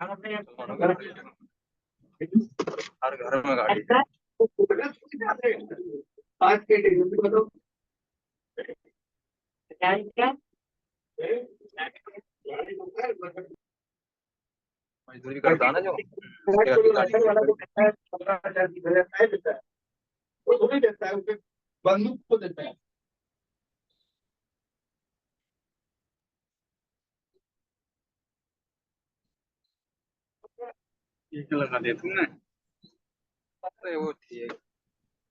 हर घर में गाड़ी है। मजदूरी करता है ना जो, उसके घर की गाड़ी है। बंदूक को देता है। ठीक लगा दिया तुमने। अरे वो थी,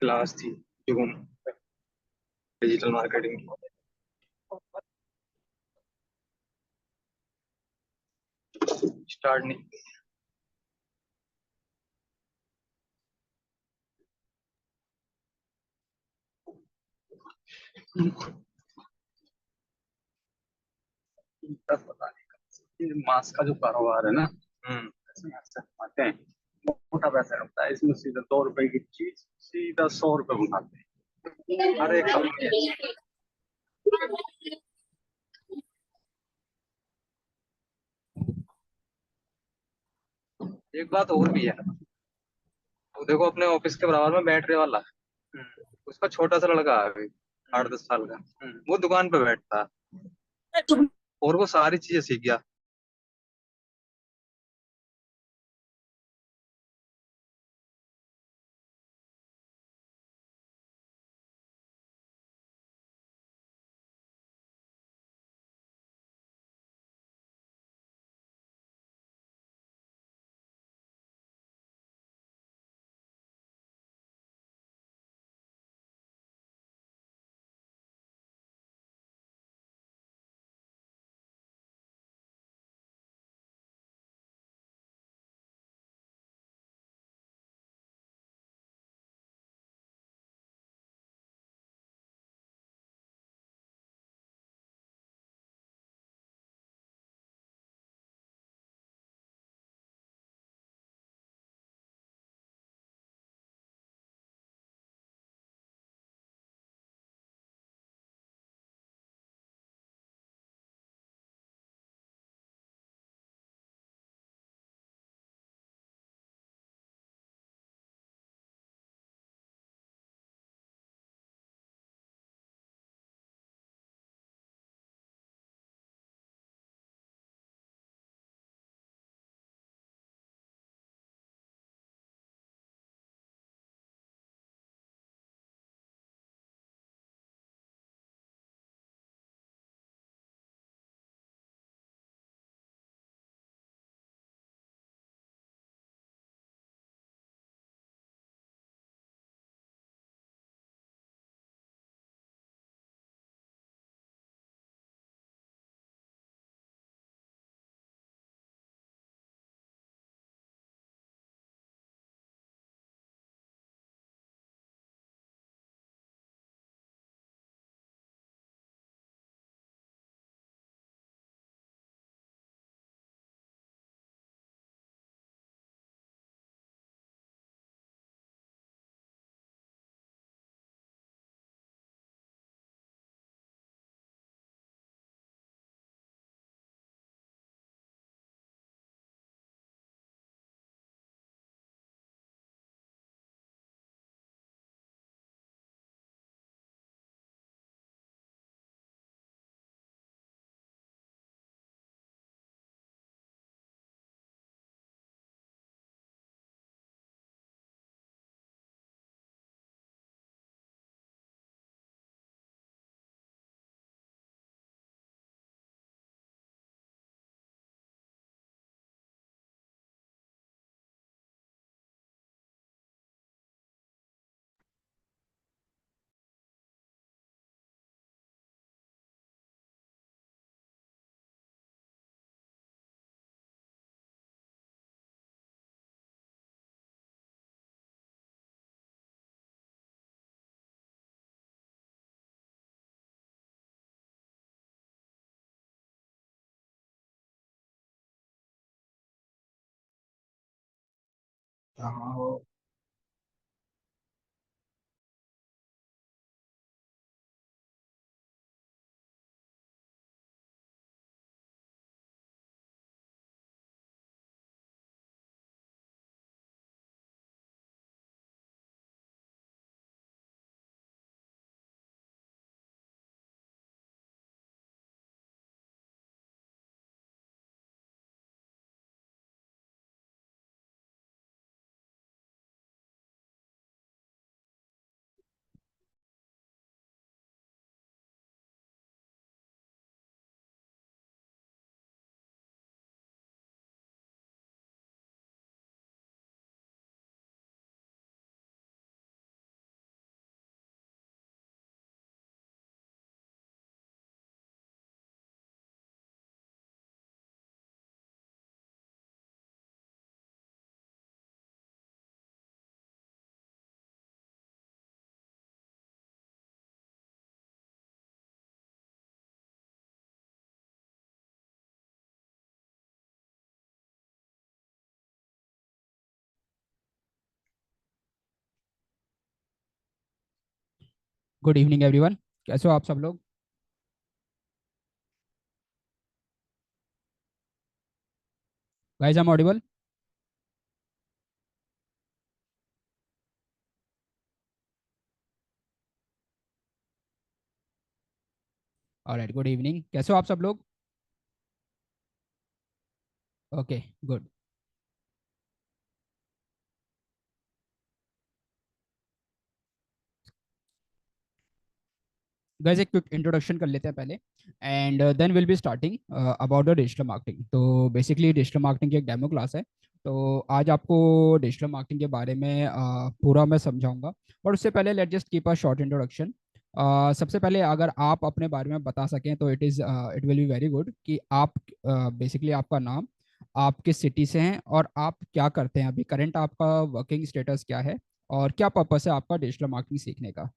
क्लास थी जो डिजिटल मार्केटिंग। स्टार्ट नहीं। तब पता नहीं, ये मास्क का जो कारोबार है ना, इसमें ऐसे कमाते हैं, मोटा पैसा होता है इसमें। सीधा 2 रुपए की चीज सीधा 100 रुपए बनाते हैं, हर एक कंपनी ऐसी। एक बात और भी है, वो देखो अपने ऑफिस के बराबर में बैटरी वाला, उसका छोटा सा लड़का है अभी, 8-10 साल का। वो दुकान पे बैठता है और वो सारी चीजें सीख गया। हाँ। Good evening everyone. कैसे हो आप सब लोग? Guys, I am audible? Alright, good evening. कैसे हो आप सब लोग? Okay, good. गाइस, एक क्विक इंट्रोडक्शन कर लेते हैं पहले, and then will be starting about the digital marketing. तो बेसिकली डिजिटल मार्केटिंग की एक डेमो क्लास है। तो आज आपको डिजिटल मार्केटिंग के बारे में पूरा मैं समझाऊंगा, बट उससे पहले let just keep a short introduction. सबसे पहले अगर आप अपने बारे में बता सकें तो it will be very good कि आप बेसिकली आपका नाम, आप किस सिटी से हैं और आप क्या करते हैं, अभी करंट आपका वर्किंग स्टेटस क्या है और क्या पर्पस है आपका डिजिटल मार्केटिंग सीखने का।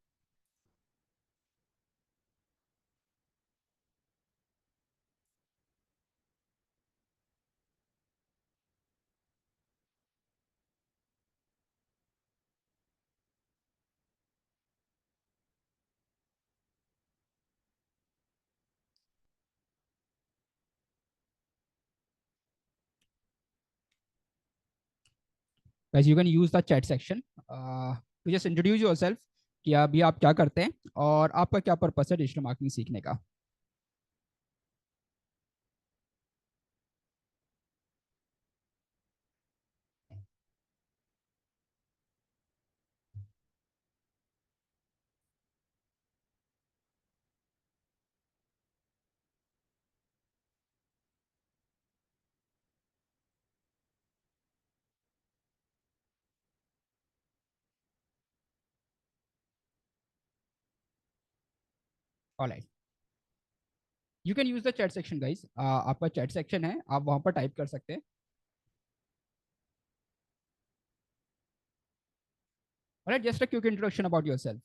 guys, you can use the chat section to just introduce yourself कि अभी आप क्या करते हैं और आपका क्या पर्पस है डिजिटल मार्केटिंग सीखने का। Alright, you can use the chat section guys. आपका चैट सेक्शन है, आप वहां पर टाइप कर सकते हैं। Alright, just a quick introduction about yourself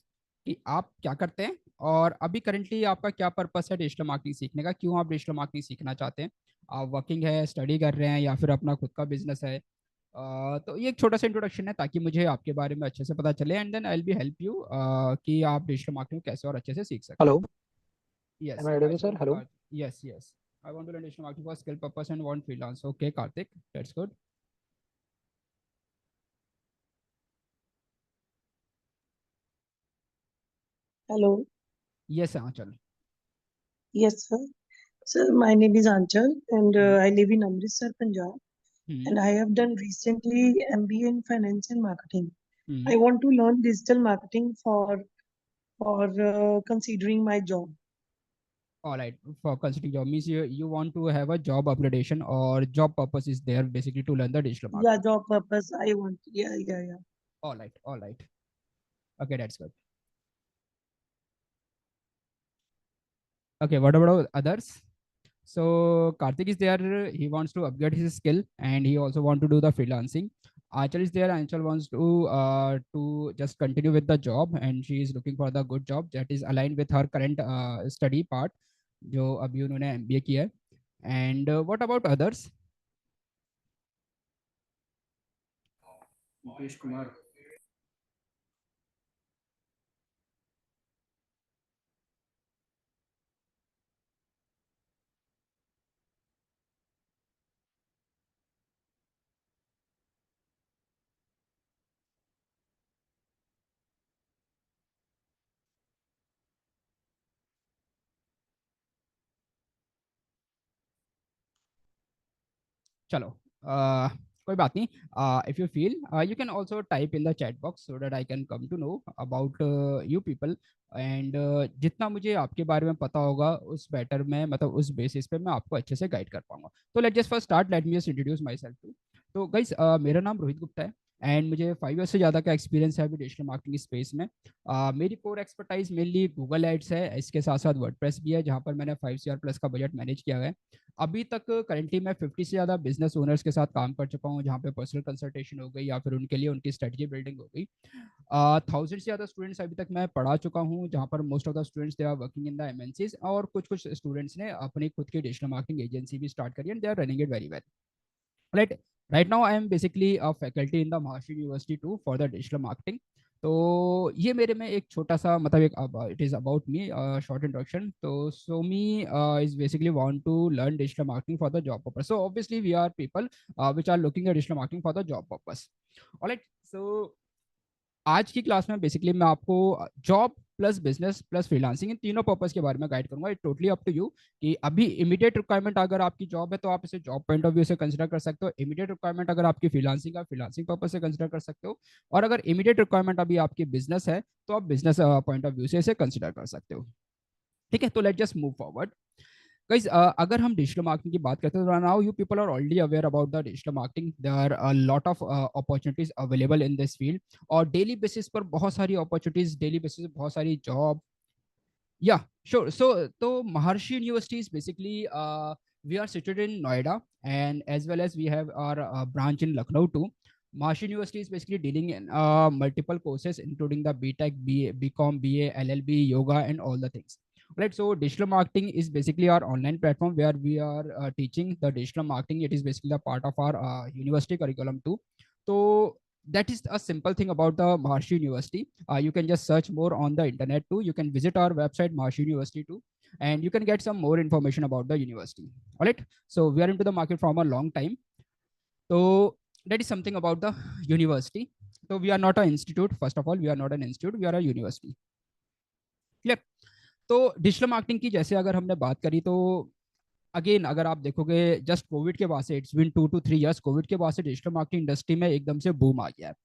कि आप क्या करते हैं और अभी करंटली आपका क्या पर्पस है डिजिटल मार्केटिंग सीखने का, क्यों आप डिजिटल मार्केटिंग सीखना चाहते हैं। आप वर्किंग है, स्टडी कर रहे हैं या फिर अपना खुद का बिजनेस है। तो ये एक छोटा सा इंट्रोडक्शन है ताकि मुझे आपके बारे में अच्छे से पता चले, and then I will be help you कि आप डिजिटल मार्केटिंग कैसे और अच्छे से सीख सकते हैं। Hello, Yes, am I hi. audible, sir? So, Hello. yes, yes. I want to learn digital marketing for skill purpose and want freelance. Okay, Karthik, that's good. Hello. Yes, Anchal. Yes, sir. Sir, my name is Anchal and Hmm. I live in Amritsar, Punjab. Hmm. And I have done recently MBA in Finance and Marketing. Hmm. I want to learn digital marketing for considering my job. All right. For considering job means you want to have a job upgradation or job purpose is there basically to learn the digital Yeah, marketing. job purpose. I want. Yeah, yeah, yeah. All right. All right. Okay, that's good. Okay, what about others? So Karthik is there. He wants to upgrade his skill, and he also want to do the freelancing. Anchal is there. Anchal wants to just continue with the job, and she is looking for the good job that is aligned with her current study part, जो अभी उन्होंने MBA किया है. And what about others? Mukesh Kumar. चलो, कोई बात नहीं. If you feel, you can also type in the chat box so that I can come to know about you people. And जितना मुझे आपके बारे में पता होगा उस बेटर में, मतलब उस बेसिस पे मैं आपको अच्छे से गाइड कर पाऊंगा. तो let just first start, let me just introduce myself too. तो गाइस, मेरा नाम रोहित गुप्ता है एंड मुझे 5 ईयर से ज़्यादा का एक्सपीरियंस है अभी डिजिटल मार्केटिंग स्पेस में. मेरी core expertise mainly Google Ads है, इसके साथ साथ वर्डप्रेस भी है जहाँ पर मैंने 5 CR प्लस का बजट मैनेज किया है. अभी तक करेंटली मैं 50 से ज़्यादा बिजनेस ओनर्स के साथ काम कर चुका हूँ, जहाँ पे पर्सनल कंसल्टेशन हो गई या फिर उनके लिए उनकी स्ट्रेटजी बिल्डिंग हो गई. 1000 से ज़्यादा स्टूडेंट्स अभी तक मैं पढ़ा चुका हूँ, जहाँ पर most of the students they are working in the MNCs, और कुछ कुछ स्टूडेंट्स ने अपनी खुद की डिजिटल मार्केटिंग एजेंसी भी स्टार्ट करी and they are running it very well. Right. Right now, I am basically a faculty in the Mahashri University too for the digital marketing. तो ये मेरे में एक छोटा सा मतलब एक it is about me short introduction. तो so me is basically want to learn digital marketing for the job purpose. So obviously we are people which are looking at digital marketing for the job purpose. Alright. So आज की class में basically मैं आपको job plus business plus freelancing इन तीनों purpose के बारे में गाइड करूंगा. It totally up to you कि अभी इमीडिएट रिक्वायरमेंट अगर आपकी जॉब है तो आप इसे जॉब पॉइंट ऑफ व्यू से कंसिडर कर सकते हो. इमीडिएट रिक्वायरमेंट अगर आपकी फ्रीलांसिंग का फ्रीलांसिंग पर्पस से कंसिडर कर सकते हो. और अगर इमीडिएट रिक्वायरमेंट अभी आपकी बिजनेस है तो आप बिजनेस पॉइंट ऑफ व्यू से इसे कंसिडर कर सकते हो. ठीक है. तो let just move forward. Guys, अगर हम डिजिटल मार्केटिंग की बात करते हैं तो now you people are already aware about the digital marketing. There are a lot of opportunities available in this field. और डेली बेसिस पर बहुत सारी अपॉर्चुनिटीज, डेली बेसिस पर बहुत सारी जॉब. या श्योर. सो तो महर्षि university is basically we are situated in Noida, and as well as we have our branch in Lucknow too. Maharishi University is basically dealing in multiple courses including the BTech, BA, BCom, BA, LLB, yoga, and all the things. Right. So digital marketing is basically our online platform where we are teaching the digital marketing. It is basically a part of our university curriculum too. So that is a simple thing about the Maharishi University. You can just search more on the internet too. You can visit our website Maharishi University too, and you can get some more information about the university. All right. So we are into the market from a long time. So that is something about the university. So we are not an institute. First of all, we are not an institute. We are a university. Clear? तो digital marketing की जैसे अगर हमने बात करी तो again अगर आप देखोगे जस्ट कोविड के बाद से it's been 2 to 3 years. Covid के बाद से डिजिटल मार्केटिंग इंडस्ट्री में एकदम से बूम आ गया है.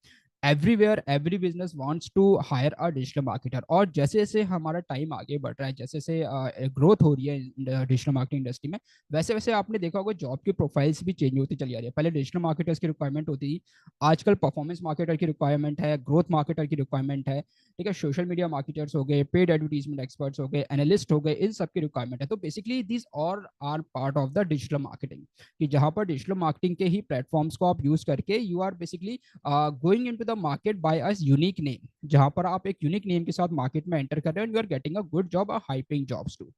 Everywhere every business wants to hire a digital marketer. और जैसे जैसे हमारा टाइम आगे बढ़ रहा है, जैसे जैसे ग्रोथ हो रही है डिजिटल मार्केटिंग इंडस्ट्री में, वैसे वैसे आपने देखा होगा जॉब की प्रोफाइल्स भी चेंज होती चली आ रही है. पहले डिजिटल मार्केटर्स की रिक्वायरमेंट होती थी, आजकल परफॉर्मेंस मार्केटर की रिक्वायरमेंट है, ग्रोथ मार्केटर की रिक्वायरमेंट है. ठीक है. सोशल मीडिया मार्केटर्स हो गए, पेड एडवर्टीजमेंट एक्सपर्ट्स हो गए, एनालिस्ट हो गए, इन सब की रिक्वायरमेंट है. तो basically this all are part of the digital marketing, कि जहां पर डिजिटल मार्केटिंग के ही प्लेटफॉर्म्स को आप यूज करके you are basically going into the market by a unique name, जहां पर आप एक यूनिक नेम के साथ मार्केट में एंटर कर रहे हैं. You are getting a good job, a high paying jobs too.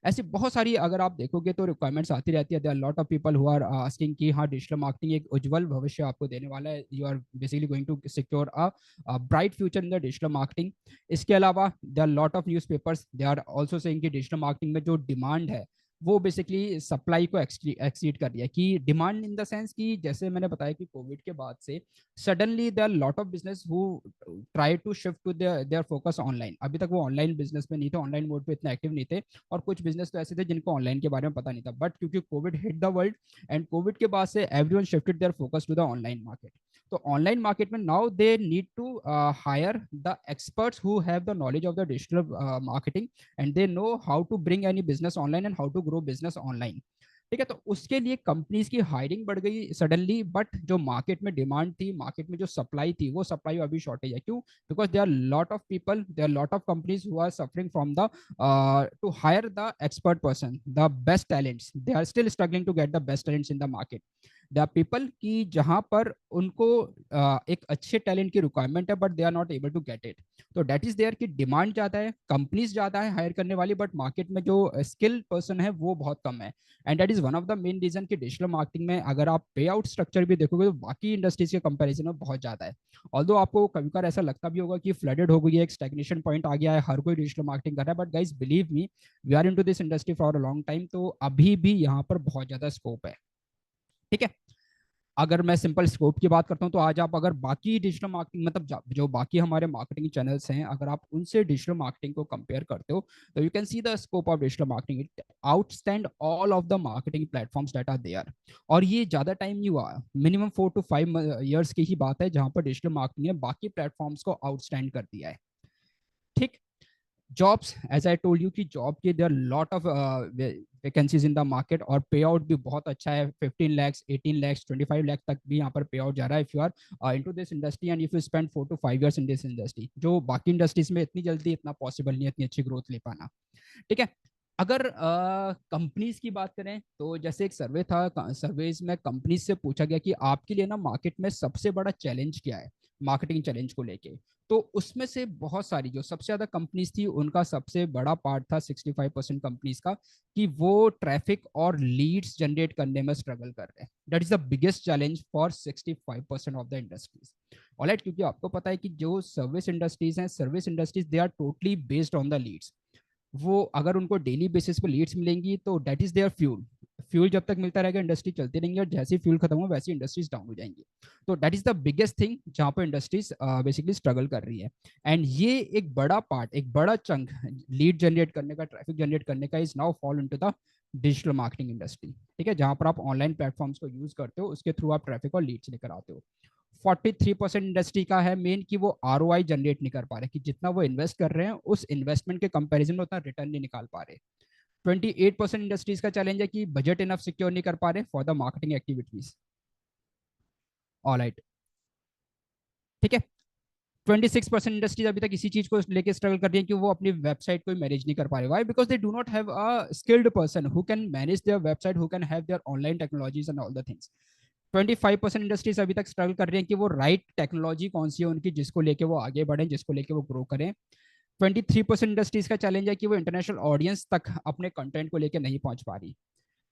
ऐसी बहुत सारी अगर आप देखोगे तो रिक्वायरमेंट्स आती रहती है. There are lot of people who are asking कि हाँ डिजिटल मार्केटिंग एक उज्जवल भविष्य आपको देने वाला है. You are basically going to secure a bright future in the digital marketing. इसके अलावा there are lot of newspapers they are also saying कि डिजिटल मार्केटिंग में जो डिमांड है वो बेसिकली सप्लाई को एक्सीड कर रही है. कि डिमांड इन द सेंस कि जैसे मैंने बताया कि कोविड के बाद से suddenly there are lot of business who try to shift to their focus online. अभी तक वो ऑनलाइन बिजनेस में नहीं थे, ऑनलाइन मोड पे इतने एक्टिव नहीं थे. और कुछ बिजनेस तो ऐसे थे जिनको ऑनलाइन के बारे में पता नहीं था. बट क्योंकि covid hit the world and covid के बाद से everyone shifted their focus to the online market. तो ऑनलाइन मार्केट में now they need to hire the experts who have the knowledge of the digital marketing and they know how to bring any business online and how to grow business online. ठीक है. तो उसके लिए companies की hiring बढ़ गई suddenly. But जो market में डिमांड थी, मार्केट में जो सप्लाई थी, वो सप्लाई अभी शॉर्टेज है. क्यों? Because there are lot of people, there are lot of companies who are suffering from the to hire the expert person, the best talents. They are still struggling to get the best talents in the market. There are people कि जहां पर उनको एक अच्छे talent की requirement है but they are not able to get it. तो that is there कि डिमांड ज्यादा है, कंपनीज ज्यादा है हायर करने वाली, बट मार्केट में जो स्किल पर्सन है वो बहुत कम है. And that is one of the main reason कि डिजिटल मार्केटिंग में अगर आप पे आउट स्ट्रक्चर भी देखोगे तो बाकी इंडस्ट्रीज के कंपेरिजन में बहुत ज्यादा है. ऑल्दो आपको कभी कभार ऐसा लगता भी होगा कि फ्लडेड हो गई है, एक स्टैग्नेशन पॉइंट आ गया है, हर कोई डिजिटल मार्केटिंग कर रहा है. But guys believe me, we are into this industry for a long time. तो अभी भी यहाँ पर बहुत ज्यादा स्कोप है. ठीक है. अगर मैं सिंपल स्कोप की बात करता हूं तो आज आप अगर बाकी डिजिटल मार्केटिंग मतलब जो बाकी हमारे मार्केटिंग चैनल्स हैं, अगर आप उनसे डिजिटल मार्केटिंग को कंपेयर करते हो तो you can see the scope of digital marketing. It outstand all of the marketing platforms that are there. और ये ज्यादा टाइम नहीं हुआ, मिनिमम 4 to 5 years की ही बात है जहां पर डिजिटल मार्केटिंग ने बाकी प्लेटफॉर्म्स को आउटस्टैंड कर दिया है. ठीक. Jobs, as I told you कि जॉब के there lot of vacancies in the market और पे आउट भी बहुत अच्छा है. 15 lakhs, 18 lakhs, 25 lakhs तक भी यहाँ पर पे आउट जा रहा है if you are into this industry and if you spend 4 to 5 years in this industry. जो बाकी इंडस्ट्रीज में इतनी जल्दी इतना पॉसिबल नहीं है इतनी अच्छी ग्रोथ ले पाना. ठीक है. अगर कंपनीज की बात करें तो जैसे एक सर्वे था, सर्वेज में कंपनीज से पूछा गया कि आपके लिए ना मार्केट में सबसे बड़ा चैलेंज क्या है मार्केटिंग चैलेंज को लेके. तो उसमें से बहुत सारी जो सबसे ज्यादा कंपनीज थी उनका सबसे बड़ा पार्ट था 65% कंपनीज का कि वो ट्रैफिक और लीड्स जनरेट करने में स्ट्रगल कर रहे हैं. That is the biggest challenge for 65% of the industries. Alright, क्योंकि आपको पता है कि जो सर्विस इंडस्ट्रीज हैं, service industries they are totally based on the leads. वो अगर उनको डेली बेसिस पे लीड्स मिलेंगी तो that is their fuel. Fuel जब तक मिलता रहेगा इंडस्ट्री चलती रहेंगी, और जैसे ही फ्यूल खत्म हो वैसे इंडस्ट्रीज डाउन हो जाएंगी। तो that is the biggest thing जहाँ पे इंडस्ट्रीज बेसिकली स्ट्रगल कर रही है। एंड ये एक बड़ा पार्ट, एक बड़ा चंक लीड जनरेट करने का, ट्रैफिक जनरेट करने का is now fall into the digital marketing industry. ठीक है, जहां पर आप ऑनलाइन प्लेटफॉर्म्स को यूज करते हो, उसके थ्रू आप ट्रैफिक और लीड्स लेकर आते हो। 43% इंडस्ट्री का है मेन कि वो आरओआई जनरेट नहीं कर पा रहे, कि जितना वो इन्वेस्ट कर रहे हैं उस इन्वेस्टमेंट के कंपैरिजन में उतना रिटर्न नहीं निकाल पा रहे। 28% इंडस्ट्रीज का चैलेंज है कि बजट इनफ सिक्योर नहीं कर पा रहे for the marketing activities. Alright, ठीक है। 26% इंडस्ट्रीज अभी तक इसी चीज को लेके स्ट्रगल कर रही है कि वो अपनी वेबसाइट को मैनेज नहीं कर पा रहे। Why? Because they do not have a skilled person who can manage their website, who can have their online technologies and all the things. 25% industries अभी तक स्ट्रगल कर रही हैं कि वो राइट टेक्नोलॉजी कौन सी है उनकी, जिसको लेके वो आगे बढ़े, जिसको लेके वो ग्रो करें। 23% इंडस्ट्रीज का चैलेंज है कि वो इंटरनेशनल ऑडियंस तक अपने कंटेंट को लेकर नहीं पहुंच पा रही।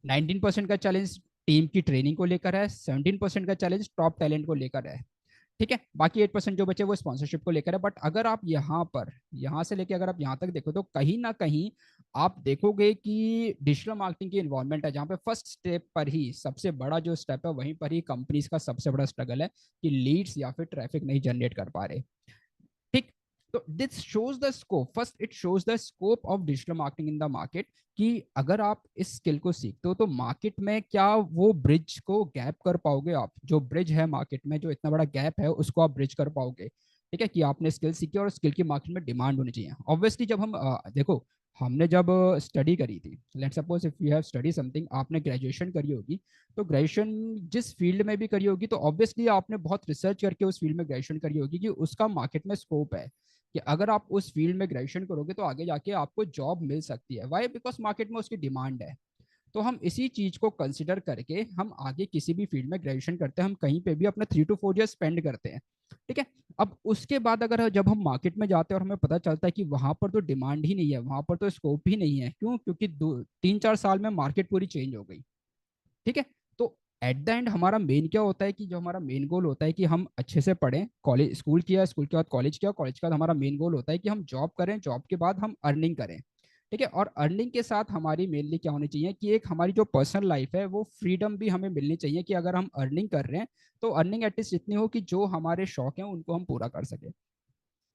19% का चैलेंज टीम की ट्रेनिंग को लेकर है। 17% का चैलेंज टॉप टैलेंट को लेकर है। ठीक है, बाकी 8% जो बचे वो स्पॉन्सरशिप को लेकर है। बट अगर आप यहाँ से लेके अगर आप यहाँ तक देखो तो कहीं ना कहीं आप देखोगे कि डिजिटल मार्केटिंग की इन्वॉल्वमेंट है, जहाँ पे फर्स्ट स्टेप पर ही सबसे बड़ा जो स्टेप है वहीं पर ही कंपनीज का सबसे बड़ा स्ट्रगल है कि लीड्स या फिर ट्रैफिक नहीं जनरेट कर पा रहे। ठीक, तो this shows the scope, first it shows the scope of digital marketing in the market, कि अगर आप इस स्किल को सीखते हो तो मार्केट में क्या वो ब्रिज को गैप कर पाओगे आप, जो ब्रिज है मार्केट में, जो इतना बड़ा गैप है उसको आप ब्रिज कर पाओगे। ठीक है, कि आपने स्किल सीखी और स्किल की मार्केट में डिमांड होनी चाहिए। ऑब्वियसली जब हम देखो, हमने जब स्टडी करी थी, let's suppose if you have study something, आपने ग्रेजुएशन करी होगी, तो ग्रेजुएशन जिस फील्ड में भी करी होगी तो ऑब्वियसली आपने बहुत रिसर्च करके उस फील्ड में ग्रेजुएशन करी होगी कि उसका मार्केट में स्कोप है, कि अगर आप उस फील्ड में ग्रेजुएशन करोगे तो आगे जाके आपको जॉब मिल सकती है। वाई? बिकॉज मार्केट में उसकी डिमांड है। तो हम इसी चीज को कंसिडर करके हम आगे किसी भी फील्ड में ग्रेजुएशन करते हैं, हम कहीं पे भी अपने 3 to 4 ईयर स्पेंड करते हैं। ठीक है, अब उसके बाद अगर जब हम मार्केट में जाते हैं और हमें पता चलता है कि वहां पर तो डिमांड ही नहीं है, वहां पर तो स्कोप ही नहीं है, क्यों? क्योंकि 3-4 साल में मार्केट पूरी चेंज हो गई। ठीक है, तो एट द एंड हमारा मेन क्या होता है कि जो हमारा मेन गोल होता है कि हम अच्छे से पढ़ें, कॉलेज स्कूल किया, स्कूल के बाद कॉलेज किया, कॉलेज के बाद हमारा मेन गोल होता है कि हम जॉब करें, जॉब के बाद हम अर्निंग करें। ठीक है, और अर्निंग के साथ हमारी मेनली क्या होनी चाहिए कि एक हमारी जो पर्सनल लाइफ है वो फ्रीडम भी हमें मिलनी चाहिए, कि अगर हम अर्निंग कर रहे हैं तो अर्निंग एटलीस्ट इतनी हो कि जो हमारे शौक हैं उनको हम पूरा कर सके।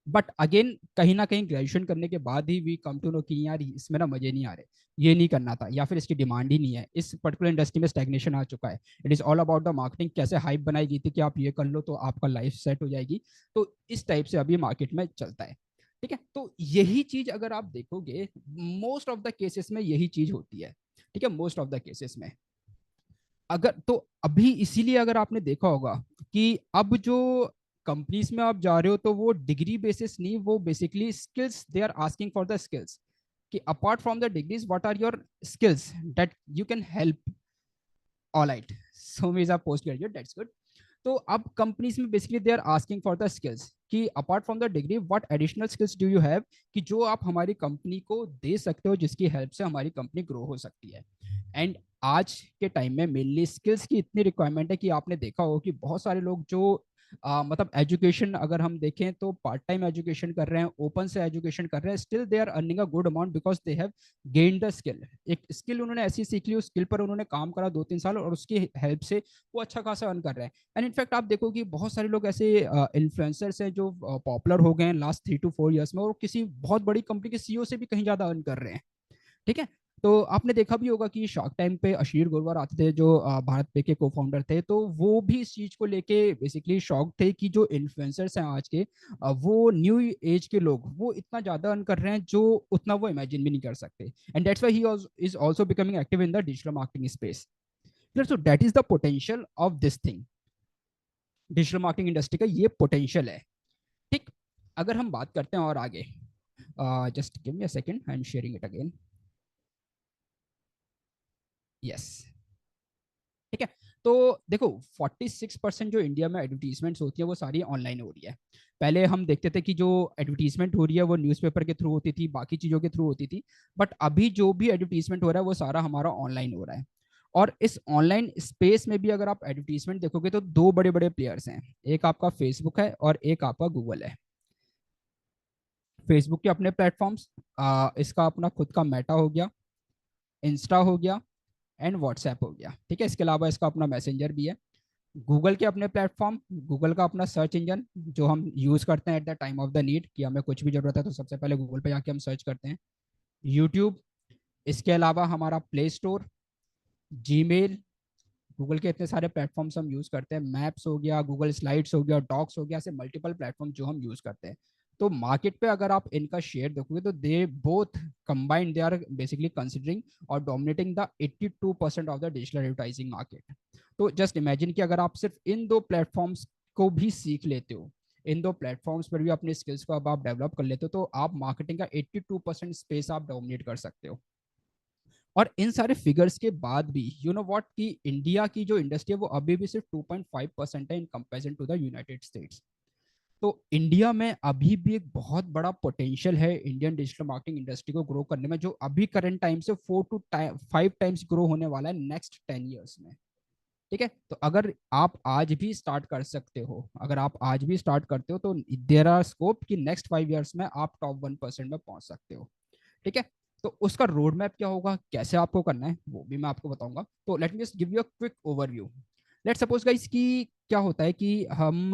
बट अगेन कहीं ना कहीं ग्रेजुएशन करने के बाद ही वी कम टू नो कि यार इसमें ना मजे नहीं आ रहे, ये नहीं करना था, या फिर इसकी डिमांड ही नहीं है, इस पर्टिकुलर इंडस्ट्री में स्टैग्नेशन आ चुका है। It is all about the marketing, कैसे हाइप बनाई गई थी कि आप ये कर लो तो आपका लाइफ सेट हो जाएगी। तो इस टाइप से अभी मार्केट में चलता है। ठीक है, तो यही चीज अगर आप देखोगे मोस्ट ऑफ द केसेस में यही चीज होती है। ठीक है, मोस्ट ऑफ द केसेस में अगर तो अभी इसीलिए अगर आपने देखा होगा कि अब जो कंपनीज में आप जा रहे हो तो वो डिग्री बेसिस नहीं, वो basically skills they are asking for the skills, कि apart from the degrees what are your skills that you can help. Alright, so means आप पोस्ट ग्रेजुएट, दैट्स गुड। तो अब कंपनीज में basically they are asking for the skills, कि apart from the degree what additional skills do you have, कि जो आप हमारी company को दे सकते हो, जिसकी हेल्प से हमारी कंपनी ग्रो हो सकती है। एंड आज के टाइम में मेनली स्किल्स की इतनी रिक्वायरमेंट है कि आपने देखा हो कि बहुत सारे लोग जो मतलब एजुकेशन अगर हम देखें तो पार्ट टाइम एजुकेशन कर रहे हैं, ओपन से एजुकेशन कर रहे हैं, still they are earning a good amount because they have gained the skill. एक स्किल उन्होंने ऐसी सीख ली, उस स्किल पर उन्होंने काम करा 2-3 साल और उसकी हेल्प से वो अच्छा खासा अर्न कर रहे हैं। एंड इनफैक्ट आप देखो कि बहुत सारे लोग ऐसे इन्फ्लुएंसर्स हैं जो पॉपुलर हो गए हैं लास्ट 3 to 4 ईयर्स में, और किसी बहुत बड़ी कंपनी के सीईओ से भी कहीं ज्यादा अर्न कर रहे हैं। ठीक है, तो आपने देखा भी होगा कि शार्क टाइम पे अशीर गोरवार आते थे जो भारत पे के को फाउंडर थे, तो वो भी इस चीज को लेके बेसिकली शॉक थे कि जो इन्फ्लुएंसर्स हैं आज के, वो न्यू एज के लोग वो इतना ज्यादा अर्न कर रहे हैं जो उतना वो इमेजिन भी नहीं कर सकते। And that's why he is also becoming active in the digital marketing space. So that is the potential of this thing, digital marketing industry का ये पोटेंशियल है। ठीक, अगर हम बात करते हैं और आगे, just give me a second, I am sharing it again. Yes, ठीक है, तो देखो 46% जो इंडिया में एडवर्टीजमेंट्स होती है वो सारी ऑनलाइन हो रही है। पहले हम देखते थे कि जो एडवर्टीजमेंट हो रही है वो न्यूज़पेपर के थ्रू होती थी, बाकी चीज़ों के थ्रू होती थी, बट अभी जो भी एडवर्टीजमेंट हो रहा है वो सारा हमारा ऑनलाइन हो रहा है। और इस ऑनलाइन स्पेस में भी अगर आप एडवर्टीजमेंट देखोगे तो दो बड़े बड़े प्लेयर्स हैं, एक आपका फेसबुक है और एक आपका गूगल है। फेसबुक के अपने प्लेटफॉर्म्स, इसका अपना खुद का मेटा हो गया, इंस्टा हो गया एंड व्हाट्सएप हो गया, ठीक है। इसके अलावा इसका अपना मैसेंजर भी है। गूगल के अपने प्लेटफॉर्म, गूगल का अपना सर्च इंजन जो हम यूज करते हैं at the time of the need, कि हमें कुछ भी जरूरत है तो सबसे पहले गूगल पे जाके हम सर्च करते हैं। यूट्यूब, इसके अलावा हमारा प्ले स्टोर, जीमेल, गूगल के इतने सारे प्लेटफॉर्म्स हम यूज करते हैं, मैप्स हो गया, गूगल स्लाइड्स हो गया, डॉक्स हो गया, ऐसे मल्टीपल प्लेटफॉर्म जो हम यूज करते हैं। तो मार्केट पे अगर आप इनका शेयर देखोगे तो they both combined they are basically considering और dominating the 82% of the digital advertising market. तो जस्ट इमेजिन कि अगर आप सिर्फ इन दो प्लेटफॉर्म्स को भी सीख लेते हो, इन दो प्लेटफॉर्म्स पर भी अपने स्किल्स को अब आप डेवलप कर लेते हो, तो आप मार्केटिंग का 82% स्पेस आप डोमिनेट कर सकते हो। और इन सारे फिगर्स के बाद भी यू नो व्हाट, कि इंडिया की जो इंडस्ट्री है वो अभी भी सिर्फ 2.5% है in comparison to the United States. तो इंडिया में अभी भी एक बहुत बड़ा पोटेंशियल है इंडियन डिजिटल मार्केटिंग इंडस्ट्री को ग्रो करने में, जो अभी करंट टाइम से 4 to 5 टाइम्स ग्रो होने वाला है नेक्स्ट 10 ईयर्स में, ठीक है। तो अगर आप आज भी स्टार्ट कर सकते हो, अगर आप आज भी स्टार्ट करते हो, तो देर आर स्कोप कि नेक्स्ट 5 ईयर्स में आप टॉप 1% में पहुंच सकते हो, ठीक है। तो उसका रोड मैप क्या होगा, कैसे आपको करना है, वो भी मैं आपको बताऊंगा। तो late me just give you a quick overview. Let suppose guys कि क्या होता है कि हम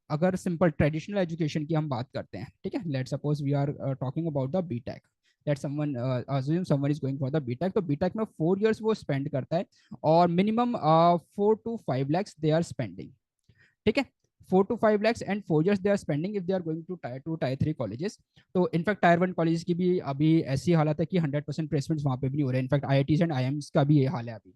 अगर सिंपल ट्रेडिशनल एजुकेशन की हम बात करते हैं, ठीक है, let suppose we are talking about the BTech, let someone assume someone is going for the BTech. तो बीटेक में 4 इयर्स वो स्पेंड करता है और minimum 4 to 5 lakhs they are spending, ठीक है। 4 to 5 lakhs and 4 years they are spending if they are going to tier 2 tier 3 colleges. तो in fact tier 1 college की भी अभी ऐसी हालत है कि 100% प्लेसमेंट्स वहाँ पे भी नहीं हो रहे, इनफैक्ट आईआईटीज एंड आईएम्स का भी ये हाल है अभी।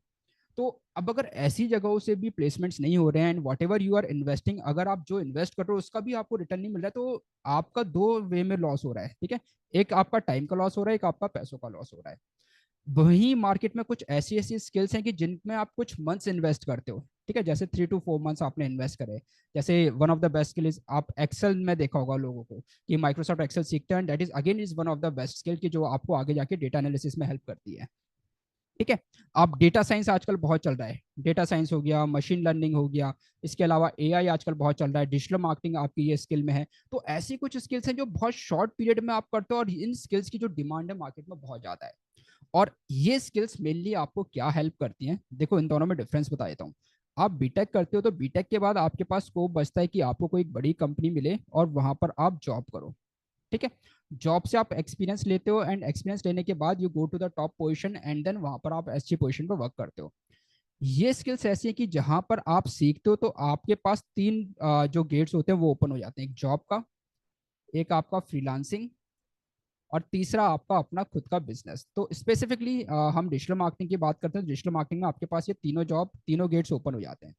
तो अब अगर ऐसी जगहों से भी प्लेसमेंट्स नहीं हो रहे हैं and whatever you are investing, अगर आप जो इन्वेस्ट कर रहे हो उसका भी आपको रिटर्न नहीं मिल रहा है, तो आपका दो वे में लॉस हो रहा है, ठीक है। एक आपका टाइम का लॉस हो रहा है, एक आपका पैसों का लॉस हो रहा है। वहीं मार्केट में कुछ ऐसी ऐसी स्किल्स हैं कि जिनमें आप कुछ मंथ्स इन्वेस्ट करते हो, ठीक है, जैसे 3 to 4 मंथ्स आपने इन्वेस्ट करे। जैसे one of the best skill is, आप एक्सेल में देखा होगा लोगों को कि माइक्रोसॉफ्ट एक्सेल सीखते हैं, that is again is one of the best skill की जो आपको आगे जाके डेटा एनालिसिस में हेल्प करती है, ठीक है। आप डेटा साइंस आजकल बहुत चल रहा है, डेटा साइंस हो गया, मशीन लर्निंग हो गया, इसके अलावा एआई आजकल बहुत चल रहा है, डिजिटल मार्केटिंग आपकी ये स्किल में है। तो ऐसी कुछ स्किल्स हैं जो बहुत शॉर्ट पीरियड में आप करते हो और इन स्किल्स की जो डिमांड है मार्केट में बहुत ज्यादा है। और ये स्किल्स मेनली आपको क्या हेल्प करती हैं, देखो इन दोनों में डिफरेंस बता देता हूँ। आप बीटेक करते हो तो बीटेक के बाद आपके पास स्कोप बचता है कि आपको कोई बड़ी कंपनी मिले और वहां पर आप जॉब करो, ठीक है। जॉब से आप एक्सपीरियंस लेते हो एंड एक्सपीरियंस लेने के बाद you go to the top position and then वहां पर आप अच्छी पोजीशन पर वर्क करते हो। ये स्किल्स ऐसी है कि जहां पर आप सीखते हो तो आपके पास तीन जो गेट्स होते हैं वो ओपन हो जाते हैं, एक जॉब का, एक आपका फ्रीलांसिंग और तीसरा आपका अपना खुद का बिजनेस। तो स्पेसिफिकली हम डिजिटल मार्केटिंग की बात करते हैं, डिजिटल मार्केटिंग में आपके पास ये तीनों गेट्स ओपन हो जाते हैं।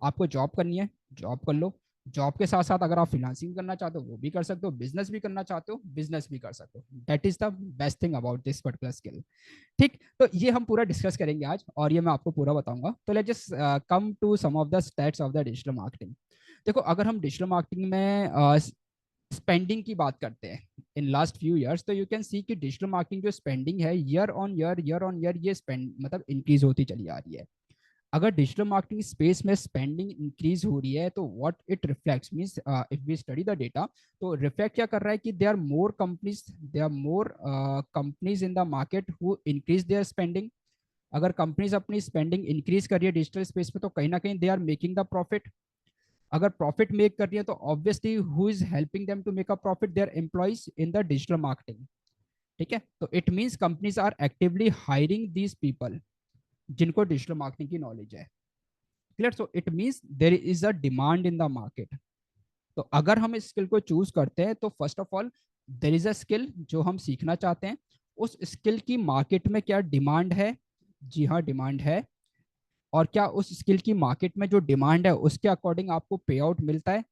आपको जॉब करनी है, जॉब कर लो। जॉब के साथ साथ अगर आप फ्रीलांसिंग करना चाहते हो वो भी कर सकते हो, बिजनेस भी करना चाहते हो बिजनेस भी कर सकते हो। That is the best thing about this particular skill, ठीक। तो ये हम पूरा डिस्कस करेंगे आज और ये मैं आपको पूरा बताऊंगा। तो let's just come to some of the stats of the digital marketing. देखो अगर हम डिजिटल मार्केटिंग में स्पेंडिंग की बात करते हैं इन लास्ट फ्यू इयर्स, तो यू कैन सी कि डिजिटल मार्केटिंग जो स्पेंडिंग है ईयर ऑन ईयर ये स्पेंड मतलब इंक्रीज होती चली आ रही है। अगर डिजिटल मार्केटिंग स्पेस में स्पेंडिंग इंक्रीज हो रही है तो what it reflects means, if we study the data, तो रिफ्लेक्ट क्या कर रहा है कि there are more companies in the market who increase their spending. अगर कंपनीज अपनी स्पेंडिंग इंक्रीज कर रही है डिजिटल स्पेस में तो कहीं ना कहीं they are making the profit. अगर प्रॉफिट मेक कर रही है तो obviously who is helping them to make a profit, their employees in the digital marketing, ठीक है। तो it means companies are actively hiring these people जिनको डिजिटल मार्केटिंग की नॉलेज है, clear. So it means there is a demand in the market. तो अगर हम इस स्किल को चूज करते हैं तो first of all there is a skill जो हम सीखना चाहते हैं, उस स्किल की मार्केट में क्या डिमांड है, जी हाँ डिमांड है। और क्या उस स्किल की मार्केट में जो डिमांड है उसके अकॉर्डिंग आपको पे आउट मिलता है,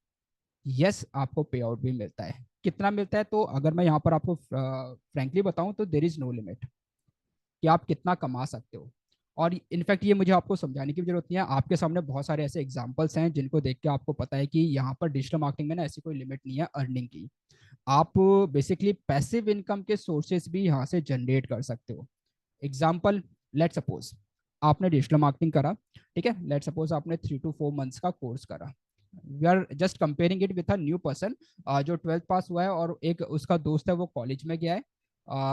यस आपको पे आउट भी मिलता है। कितना मिलता है, तो अगर मैं यहाँ पर आपको फ्रैंकली बताऊं तो देर इज नो लिमिट कि आप कितना कमा सकते हो। और इनफैक्ट ये मुझे आपको समझाने की भी जरूरत नहीं है, आपके सामने बहुत सारे ऐसे एग्जांपल्स हैं जिनको देख के आपको पता है कि यहाँ पर डिजिटल मार्केटिंग में ना ऐसी कोई लिमिट नहीं है अर्निंग की। आप बेसिकली पैसिव इनकम के सोर्सेज भी यहाँ से जनरेट कर सकते हो। एग्जाम्पल, लेट सपोज आपने डिजिटल मार्केटिंग करा, ठीक है, लेट सपोज आपने 3 to 4 months का कोर्स करा, we are just comparing it with a new person जो 12th पास हुआ है और एक उसका दोस्त है वो कॉलेज में गया है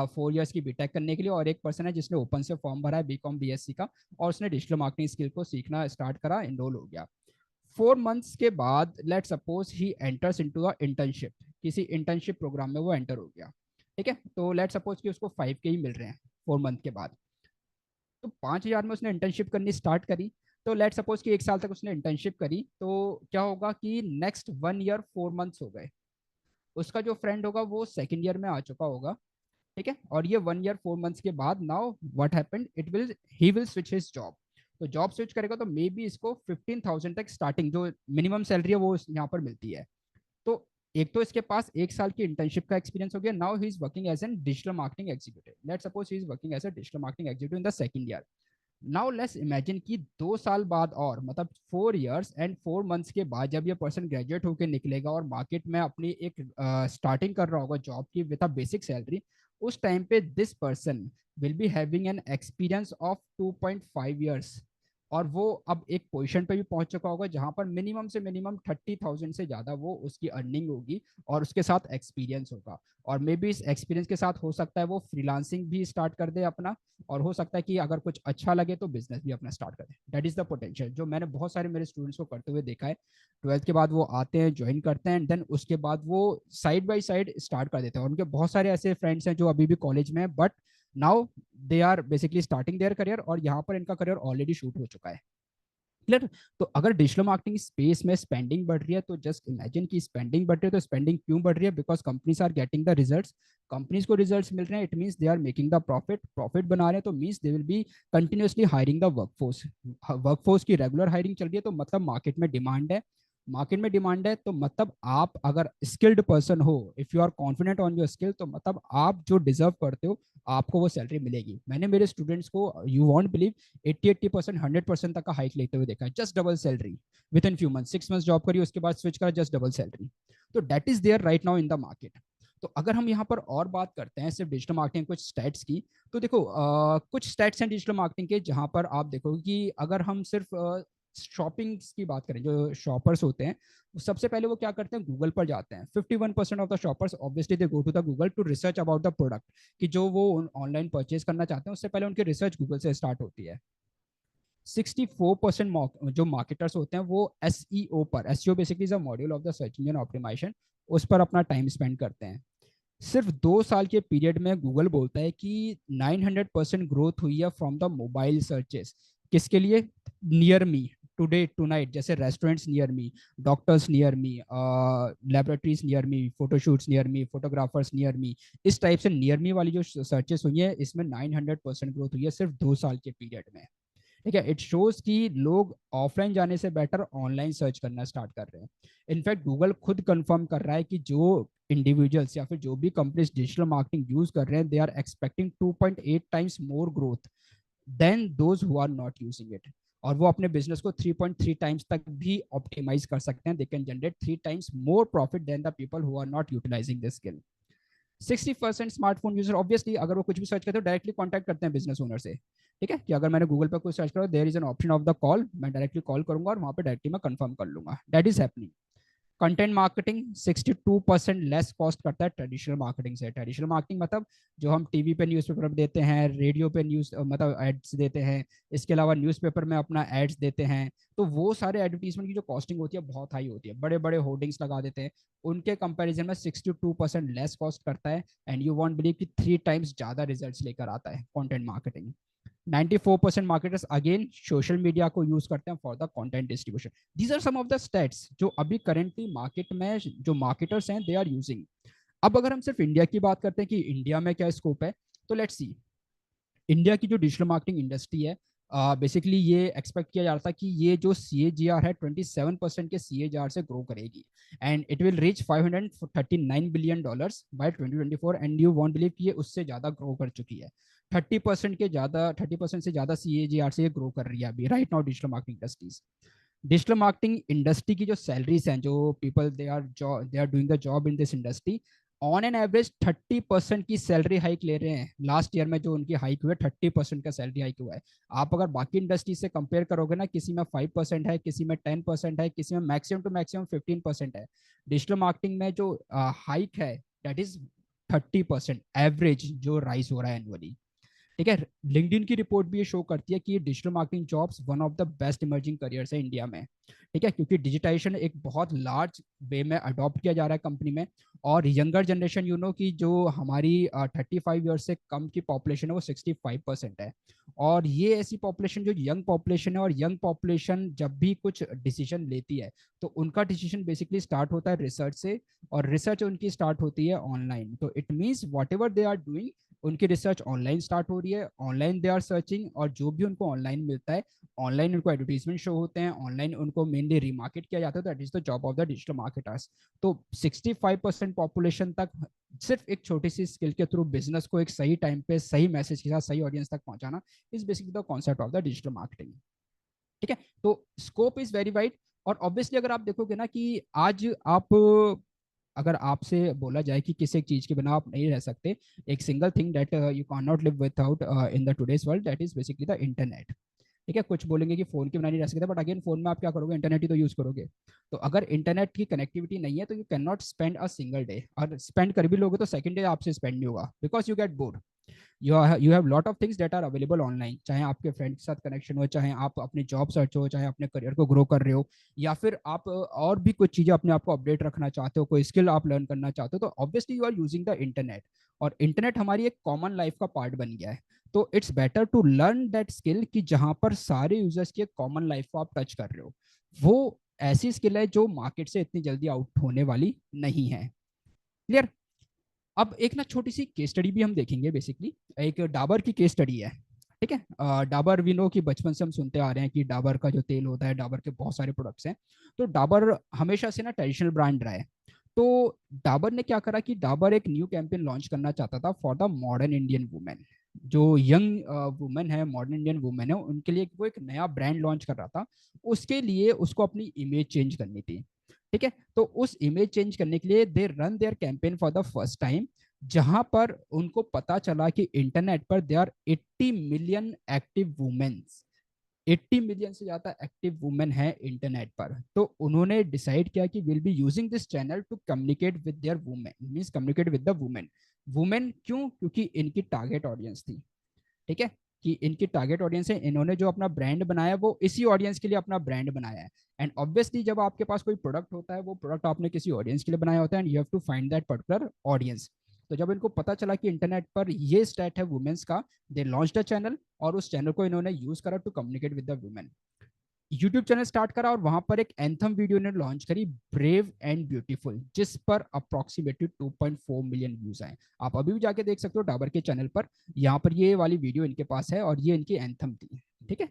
4 years की बीटेक करने के लिए, और एक पर्सन है जिसने ओपन से फॉर्म भरा है बीकॉम बीएससी का और उसने डिजिटल मार्केटिंग स्किल को सीखना स्टार्ट करा, इनरोल हो गया। 4 months के बाद late suppose he enters into a internship, किसी इंटर्नशिप प्रोग्राम में वो एंटर हो गया, ठीक है, तो लेट सपोज कि उसको 5K ही मिल रहे हैं 4 month के बाद, तो 5,000 में उसने इंटर्नशिप करनी स्टार्ट करी, तो लेट सपोज कि 1 साल तक उसने इंटर्नशिप करी, तो क्या होगा कि नेक्स्ट 1 year 4 months हो गए, उसका जो फ्रेंड होगा वो 2nd year में आ चुका होगा, ठीक है, और ये 1 year 4 months के बाद now what happened, it will he will switch his job, तो जॉब स्विच करेगा तो मे बी इसको 15,000 तक स्टार्टिंग जो मिनिमम सैलरी है वो यहाँ पर मिलती है। तो एक तो इसके पास 1 साल की इंटर्नशिप का एक्सपीरियंस हो गया, now he is working as an digital marketing executive, let suppose he is working as a digital marketing executive in the 2nd year। Now let's imagine कि 2 साल बाद और मतलब 4 years and 4 months के बाद जब ये पर्सन ग्रेजुएट होकर निकलेगा और मार्केट में अपनी एक स्टार्टिंग कर रहा होगा जॉब की विद अ बेसिक सैलरी, उस टाइम पे this person will be having an experience of 2.5 years, और वो अब एक पोजीशन पे भी पहुंच चुका होगा जहां पर मिनिमम से मिनिमम 30,000 से ज्यादा वो उसकी अर्निंग होगी और उसके साथ एक्सपीरियंस होगा, और मे बी इस एक्सपीरियंस के साथ हो सकता है वो फ्रीलांसिंग भी स्टार्ट कर दे अपना, और हो सकता है कि अगर कुछ अच्छा लगे तो बिजनेस भी अपना स्टार्ट करें। दैट इज द पोटेंशियल जो मैंने बहुत सारे मेरे स्टूडेंट्स को करते हुए देखा है। 12th के बाद वो आते हैं, ज्वाइन करते हैं, देन उसके बाद वो साइड बाय साइड स्टार्ट कर देते हैं, उनके बहुत सारे ऐसे फ्रेंड्स हैं जो अभी भी कॉलेज में है, but now they are basically starting their career और यहाँ पर इनका करियर ऑलरेडी शूट हो चुका है। क्लियर। तो अगर डिजिटल मार्केटिंग स्पेस में स्पेंडिंग बढ़ रही है तो जस्ट इमेजिन कि स्पेंडिंग बढ़ रही है, तो स्पेंडिंग क्यों बढ़ रही है, because companies are getting the results, companies को रिजल्ट्स मिल रहे हैं, it means they are making the profit, profit बना रहे हैं, तो means they will be continuously hiring the workforce, workforce की रेगुलर हायरिंग चल रही है, तो मतलब मार्केट में डिमांड है, मार्केट में डिमांड है, तो मतलब आप अगर स्किल्ड पर्सन हो, if you are confident on your skill, तो मतलब आप जो डिजर्व करते हो आपको वो सैलरी मिलेगी। मैंने मेरे स्टूडेंट्स को, यू वॉन्ट बिलीव, 80% 100% तक का हाइक लेते हुए देखा है, just double salary within few months, 6 months job करी उसके बाद स्विच करा, जस्ट डबल सैलरी, तो that is there right now in the market. तो अगर हम यहाँ पर और बात करते हैं सिर्फ डिजिटल मार्केटिंग कुछ स्टैट्स की, तो देखो कुछ स्टैट्स हैं डिजिटल मार्केटिंग के जहाँ पर आप देखोगे कि अगर हम सिर्फ शॉपिंग की बात करें, जो शॉपर्स होते हैं सबसे पहले वो क्या करते हैं, गूगल पर जाते हैं, 51% of the shoppers obviously they go to the Google to research about the product, कि जो वो ऑनलाइन परचेज करना चाहते हैं उससे पहले उनकी रिसर्च गूगल से स्टार्ट होती है। 64% जो मार्केटर्स होते हैं वो एसईओ पर, SEO basically is a module of the search engine optimization, उस पर अपना टाइम स्पेंड करते हैं। सिर्फ 2 साल के पीरियड में गूगल बोलता है कि 900% ग्रोथ हुई है फ्रॉम द मोबाइल सर्चेस, किसके लिए, नियर मी, टुडे टुनाइट, जैसे restaurants near me, doctors near me, laboratories near me, photoshoots near me, photographers near me, इस टाइप से नियर मी वाली जो सर्चेस हुई है इसमें 900% ग्रोथ हुई है सिर्फ 2 साल के पीरियड में, ठीक है। इट शोज कि लोग ऑफलाइन जाने से बेटर ऑनलाइन सर्च करना स्टार्ट कर रहे हैं। इनफैक्ट गूगल खुद कंफर्म कर रहा है कि जो इंडिविजुअल्स या फिर जो भी कंपनीज डिजिटल मार्केटिंग यूज कर रहे हैं, they are expecting 2.8 times more growth than those who are not using it, और वो अपने बिजनेस को 3.3 टाइम्स तक भी ऑप्टिमाइज कर सकते हैं, they can generate 3 times more profit than the people who are not utilizing this skill. 60% smartphone user obviously अगर वो कुछ भी सर्च करते हो डायरेक्टली कॉन्टैक्ट करते हैं बिजनेस ओनर से, ठीक है, कि अगर मैंने गूगल पर कुछ सर्च करा, there is an option of the call, मैं डायरेक्टली कॉल करूंगा और वहां पे डायरेक्टली मैं कंफर्म कर लूंगा, that is happening. Content marketing 62% less cost करता है ट्रेडिशनल मार्केटिंग से। ट्रेडिशनल मार्केटिंग मतलब जो हम टीवी पे न्यूज़पेपर देते हैं, रेडियो पे न्यूज़ मतलब एड्स देते हैं, इसके अलावा न्यूज़पेपर में अपना एड्स देते हैं, तो वो सारे एडवर्टीजमेंट की जो कॉस्टिंग होती है बहुत हाई होती है, बड़े बड़े होर्डिंग्स लगा देते हैं, उनके कंपैरिजन में 62% लेस कॉस्ट करता है, एंड यू वॉन्ट बिलीव कि 3 टाइम्स ज्यादा रिजल्ट लेकर आता है content marketing. 94% marketers again social media को यूज करते हैं for the content distribution. These are some of the stats जो अभी करेंटली मार्केट में जो मार्केटर्स हैं दे आर यूजिंग। अब अगर हम सिर्फ इंडिया की बात करते हैं कि इंडिया में क्या स्कोप है, तो लेट्स सी इंडिया की जो डिजिटल मार्केटिंग इंडस्ट्री है, बेसिकली ये एक्सपेक्ट किया जा रहा था कि ये जो CAGR है 27% के CAGR से ग्रो करेगी, and it will reach $539 billion bye 2024, and you won't believe कि ये उससे ज्यादा ग्रो कर चुकी है, 30% से ज्यादा CAGR से ये ग्रो कर रही है अभी right now digital marketing industries. Digital marketing industry की जो सैलरीज हैं, जो people they are doing the job in this industry, on an average 30% की सैलरी हाइक ले रहे हैं। लास्ट ईयर में जो उनकी हाइक हुई है 30% का सैलरी हाइक हुआ है। आप अगर बाकी इंडस्ट्री से कंपेयर करोगे ना, किसी में 5% है, किसी में 10% है, किसी में मैक्सिमम टू मैक्सिमम 15% है। डिजिटल मार्केटिंग में जो हाइक है दैट इज 30% एवरेज जो राइज हो रहा है एनुअली। ठीक है, लिंक्डइन की रिपोर्ट भी ये शो करती है कि digital marketing jobs one of the best emerging careers है इंडिया में। ठीक है, क्योंकि डिजिटाइजेशन एक बहुत लार्ज वे में अडॉप्ट किया जा रहा है कंपनी में। और यंगर जनरेशन की जो हमारी 35 ईयर्स से कम की पॉपुलेशन है वो 65% है। और ये ऐसी पॉपुलेशन जो यंग पॉपुलेशन है, और यंग पॉपुलेशन जब भी कुछ डिसीजन लेती है तो उनका डिसीजन बेसिकली स्टार्ट होता है रिसर्च से, और रिसर्च उनकी स्टार्ट होती है ऑनलाइन। तो it means whatever they are doing, उनकी रिसर्च ऑनलाइन स्टार्ट हो रही है, ऑनलाइन दे आर सर्चिंग, और जो भी उनको ऑनलाइन मिलता है, ऑनलाइन उनको एडवर्टीजमेंट शो होते हैं, ऑनलाइन उनको मेनली रिमार्केट किया जाता है। That is the job of the digital marketers. तो 65% पॉपुलेशन तक सिर्फ एक छोटी सी स्किल के थ्रू बिजनेस को एक सही टाइम पे सही मैसेज के साथ सही ऑडियंस तक पहुंचाना is basically the concept of the digital marketing. ठीक है, तो स्कोप इज वेरी वाइड। और ऑब्वियसली अगर आप देखोगे ना कि आज आप, अगर आपसे बोला जाए कि किसी एक चीज के बिना आप नहीं रह सकते, एक single thing that you can not live without in the today's world, that is basically the internet. ठीक है, कुछ बोलेंगे कि फोन के बिना नहीं रह सकते, बट अगेन फोन में आप क्या करोगे, इंटरनेट ही तो यूज करोगे। तो अगर इंटरनेट की कनेक्टिविटी नहीं है तो you can not spend a single day, और स्पेंड कर भी लोगे तो सेकंड डे आपसे स्पेंड नहीं होगा, because you get bored. You have lot of things that are available online, चाहे आपके फ्रेंड के साथ कनेक्शन हो, चाहे आप अपनी जॉब सर्च हो, चाहे अपने करियर को ग्रो कर रहे हो, या फिर आप और भी कुछ चीजें अपने आप को अपडेट रखना चाहते हो, कोई स्किल आप लर्न करना चाहते हो, तो obviously you are using the internet. और इंटरनेट हमारी एक कॉमन लाइफ का पार्ट बन गया है। तो it's better to learn that skill कि जहां पर सारे यूजर्स की कॉमन लाइफ को आप टच कर रहे हो, वो ऐसी स्किल है जो मार्केट से इतनी जल्दी आउट होने वाली नहीं है। क्लियर? अब एक ना छोटी सी केस स्टडी भी हम देखेंगे। बेसिकली एक डाबर की केस स्टडी है। ठीक है, डाबर वी नो कि बचपन से हम सुनते आ रहे हैं कि डाबर का जो तेल होता है, डाबर के बहुत सारे प्रोडक्ट्स हैं। तो डाबर हमेशा से ना ट्रेडिशनल ब्रांड रहा है। तो डाबर ने क्या करा कि डाबर एक न्यू कैंपेन लॉन्च करना चाहता था for the modern Indian women. जो यंग वुमेन है, मॉडर्न इंडियन वुमेन है, उनके लिए वो एक नया ब्रांड लॉन्च कर रहा था। उसके लिए उसको अपनी इमेज चेंज करनी थी। ठीक है, तो उस इमेज चेंज करने के लिए they run their campaign for the first time, जहां पर उनको पता चला कि इंटरनेट पर they are 80 million active womens. 80 million से ज्यादा एक्टिव वुमेन है इंटरनेट पर। तो उन्होंने डिसाइड किया कि will be using this channel to communicate with their women, means communicate with the women. Women क्यों? क्योंकि इनकी टारगेट ऑडियंस थी। ठीक है, कि इनकी टारगेट ऑडियंस है, इन्होंने जो अपना ब्रांड बनाया वो इसी ऑडियंस के लिए अपना ब्रांड बनाया है। एंड ऑब्वियसली जब आपके पास कोई प्रोडक्ट होता है, वो प्रोडक्ट आपने किसी ऑडियंस के लिए बनाया होता है, and you have to find that particular audience. तो जब इनको पता चला कि इंटरनेट पर ये स्टैट है वुमेन्स का, दे लॉन्च द चैनल, और उस चैनल को इन्होंने यूज करा to communicate with the women. YouTube channel start करा, और वहां पर एक एंथम वीडियो ने लॉन्च करी, ब्रेव एंड ब्यूटीफुल, जिस पर अप्रोक्सीमेटली 2.4 मिलियन व्यूज आए। आप अभी भी जाके देख सकते हो डाबर के चैनल पर, यहाँ पर ये वाली वीडियो इनके पास है, और ये इनकी एंथम थी। ठीक है,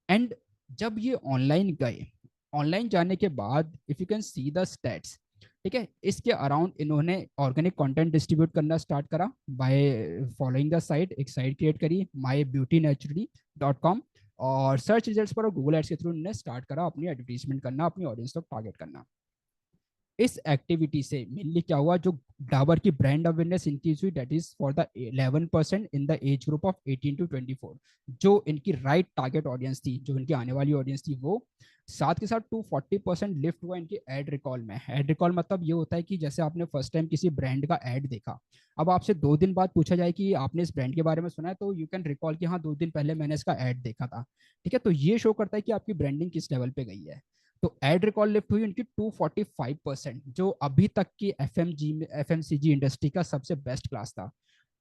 एंड जब ये ऑनलाइन गए, ऑनलाइन जाने के बाद if you can see the stats, ठीक है, इसके अराउंड इन्होंने ऑर्गेनिक कंटेंट डिस्ट्रीब्यूट करना स्टार्ट करा बाय फॉलोइंग द साइट। एक साइट क्रिएट करी mybeautynaturally.com, और सर्च रिजल्ट्स पर और गूगल एड्स के थ्रू उन्होंने स्टार्ट करा अपनी एडवर्टीजमेंट करना, अपनी ऑडियंस तक टारगेट करना। इस एक्टिविटी से मेनली क्या हुआ, जो डाबर की ब्रांड अवेयरनेस इंक्रीज हुई, that is for the 11% in the age group of 18 to 24, जो इनकी राइट टारगेट ऑडियंस थी, जो इनकी आने वाली ऑडियंस थी वो। साथ के साथ 240% लिफ्ट हुआ इनकी एड रिकॉल में। एड रिकॉल मतलब ये होता है कि जैसे आपने फर्स्ट टाइम किसी ब्रांड का एड देखा, अब आपसे 2 दिन बाद पूछा जाए कि आपने इस ब्रांड के बारे में सुना है, तो यू कैन रिकॉल कि हाँ 2 दिन पहले मैंने इसका एड देखा था। ठीक है, तो ये शो करता है कि आपकी ब्रांडिंग किस लेवल पे गई है। तो एड रिकॉल लिफ्ट हुई उनकी 245%, जो अभी तक की एफएमसीजी इंडस्ट्री का सबसे बेस्ट क्लास था।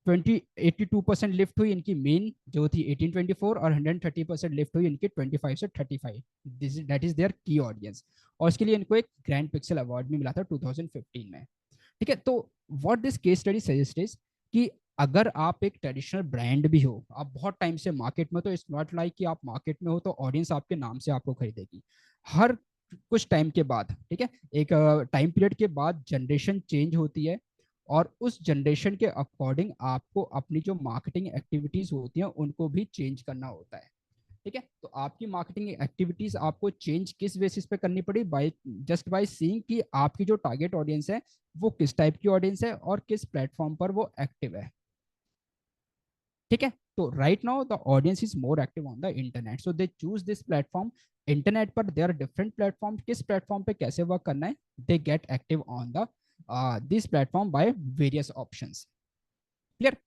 82% लिफ्ट हुई इनकी मेन जो थी 18-24, और 130% लिफ्ट हुई इनकी 25 से 35। दैट इज देयर की ऑडियंस। और इसके लिए इनको एक ग्रैंड पिक्सल अवार्ड भी मिला था 2015 में। ठीक है, तो what this case study suggest is कि अगर आप एक ट्रेडिशनल ब्रांड भी हो, आप बहुत टाइम से मार्केट में, तो इट्स नॉट लाइक कि आप मार्केट में हो तो ऑडियंस आपके नाम से आपको खरीदेगी। हर कुछ टाइम के बाद, ठीक है, एक टाइम पीरियड के बाद जनरेशन चेंज होती है, और उस जनरेशन के अकॉर्डिंग आपको अपनी जो मार्केटिंग एक्टिविटीज होती हैं उनको भी चेंज करना होता है। ठीक ठीक है, तो आपकी मार्केटिंग एक्टिविटीज आपको चेंज किस बेसिस पे करनी पड़ी, बाय जस्ट बाय सीइंग कि आपकी जो टारगेट ऑडियंस है वो किस टाइप की ऑडियंस है और किस प्लेटफॉर्म पर वो एक्टिव है। ठीक है, तो right now the audience is more active on the internet, so they choose this platform. Internet पर देर आर डिफरेंट प्लेटफॉर्म, किस प्लेटफॉर्म पे कैसे वर्क करना है, they get active on the this platform by various options. Clear.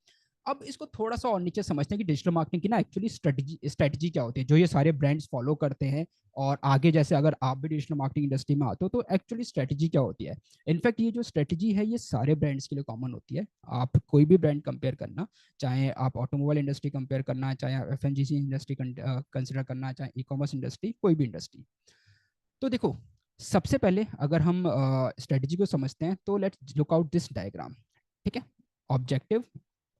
अब इसको थोड़ा सा और नीचे समझते हैं कि डिजिटल मार्केटिंग की ना एक्चुअली स्ट्रेटजी क्या होती है, जो ये सारे ब्रांड्स फॉलो करते हैं, और आगे जैसे अगर आप भी डिजिटल मार्केटिंग इंडस्ट्री में आते हो तो एक्चुअली स्ट्रेटजी क्या होती है। इनफैक्ट ये जो स्ट्रेटजी है ये सारे ब्रांड्स के लिए कॉमन होती है। आप कोई भी ब्रांड कंपेयर करना, चाहे आप ऑटोमोबाइल इंडस्ट्री कंपेयर करना, चाहे आप एफएमजीसी इंडस्ट्री कंसिडर करना, चाहे ई कॉमर्स इंडस्ट्री, कोई भी इंडस्ट्री। तो देखो, सबसे पहले अगर हम स्ट्रेटजी को समझते हैं तो let's look out this diagram. ठीक है, objective,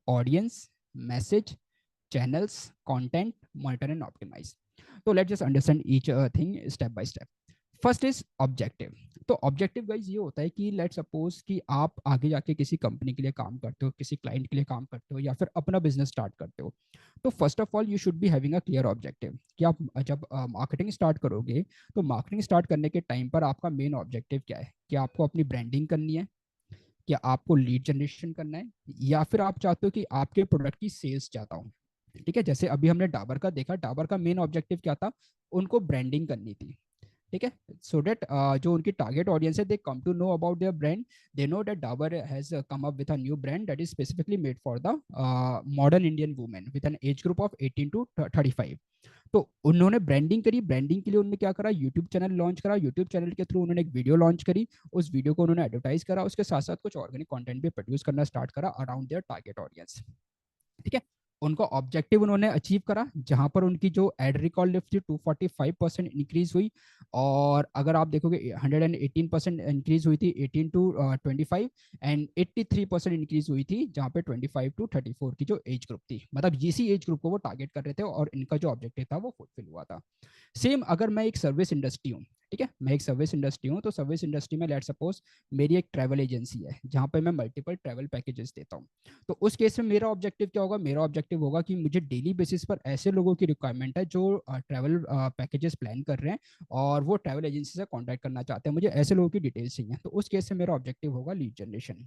audience, message, channels, content, monitor and optimize. So let's just understand each thing step by step. First is objective. तो ऑब्जेक्टिव गाइज ये होता है कि लेट सपोज कि आप आगे जाके किसी कंपनी के लिए काम करते हो, किसी क्लाइंट के लिए काम करते हो, या फिर अपना बिजनेस स्टार्ट करते हो। तो first of all you should be having a clear objective कि आप जब मार्केटिंग स्टार्ट करोगे तो मार्केटिंग स्टार्ट करने के टाइम पर आपका मेन ऑब्जेक्टिव क्या है, कि आपको अपनी ब्रांडिंग करनी है, क्या आपको लीड जनरेशन करना है, या फिर आप चाहते हो कि आपके प्रोडक्ट की सेल्स चाहता हूँ। ठीक है, जैसे अभी हमने डाबर का देखा, डाबर का मेन ऑब्जेक्टिव क्या था, उनको ब्रांडिंग करनी थी। ठीक है, सो दैट जो उनकी टारगेट ऑडियंस है, they come to know about their brand, they know that Dabur has come up with a new brand that is specifically made for the modern Indian women with an age group of 18 to 35। तो उन्होंने branding करी, branding के लिए उन्होंने क्या करा, YouTube channel launch करा, YouTube channel के थ्रू उन्होंने एक वीडियो लॉन्च करी, उस वीडियो को उन्होंने एडवर्टाइज करा, उसके साथ साथ कुछ ऑर्गेनिक कंटेंट भी प्रोड्यूस करना स्टार्ट करा अराउंड देयर टारगेट ऑडियंस। ठीक है, उनको ऑब्जेक्टिव उन्होंने अचीव करा, जहां पर उनकी जो एड रिकॉल लिफ्ट थी 245% इंक्रीज हुई, और अगर आप देखोगे 118% इंक्रीज हुई थी 18 टू 25, एंड 83% इंक्रीज हुई थी जहां पे 25 टू 34 की जो एज ग्रुप थी, मतलब इसी एज ग्रुप को वो टारगेट कर रहे थे, और इनका जो ऑब्जेक्टिव था वो फुलफिल हुआ था। सेम अगर मैं एक सर्विस इंडस्ट्री हूँ, ठीक है, मैं एक सर्विस इंडस्ट्री हूँ, तो सर्विस इंडस्ट्री में लेट सपोज मेरी एक ट्रैवल एजेंसी है जहाँ पे मैं मल्टीपल ट्रैवल पैकेजेस देता हूँ। तो उस केस में मेरा ऑब्जेक्टिव क्या होगा, मेरा ऑब्जेक्टिव होगा कि मुझे डेली बेसिस पर ऐसे लोगों की रिक्वायरमेंट है जो ट्रैवल पैकेजेस प्लान कर रहे हैं और वो ट्रैवल एजेंसी से कॉन्टैक्ट करना चाहते हैं, मुझे ऐसे लोगों की डिटेल्स चाहिए। तो उस केस से मेरा ऑब्जेक्टिव होगा लीड जनरेशन।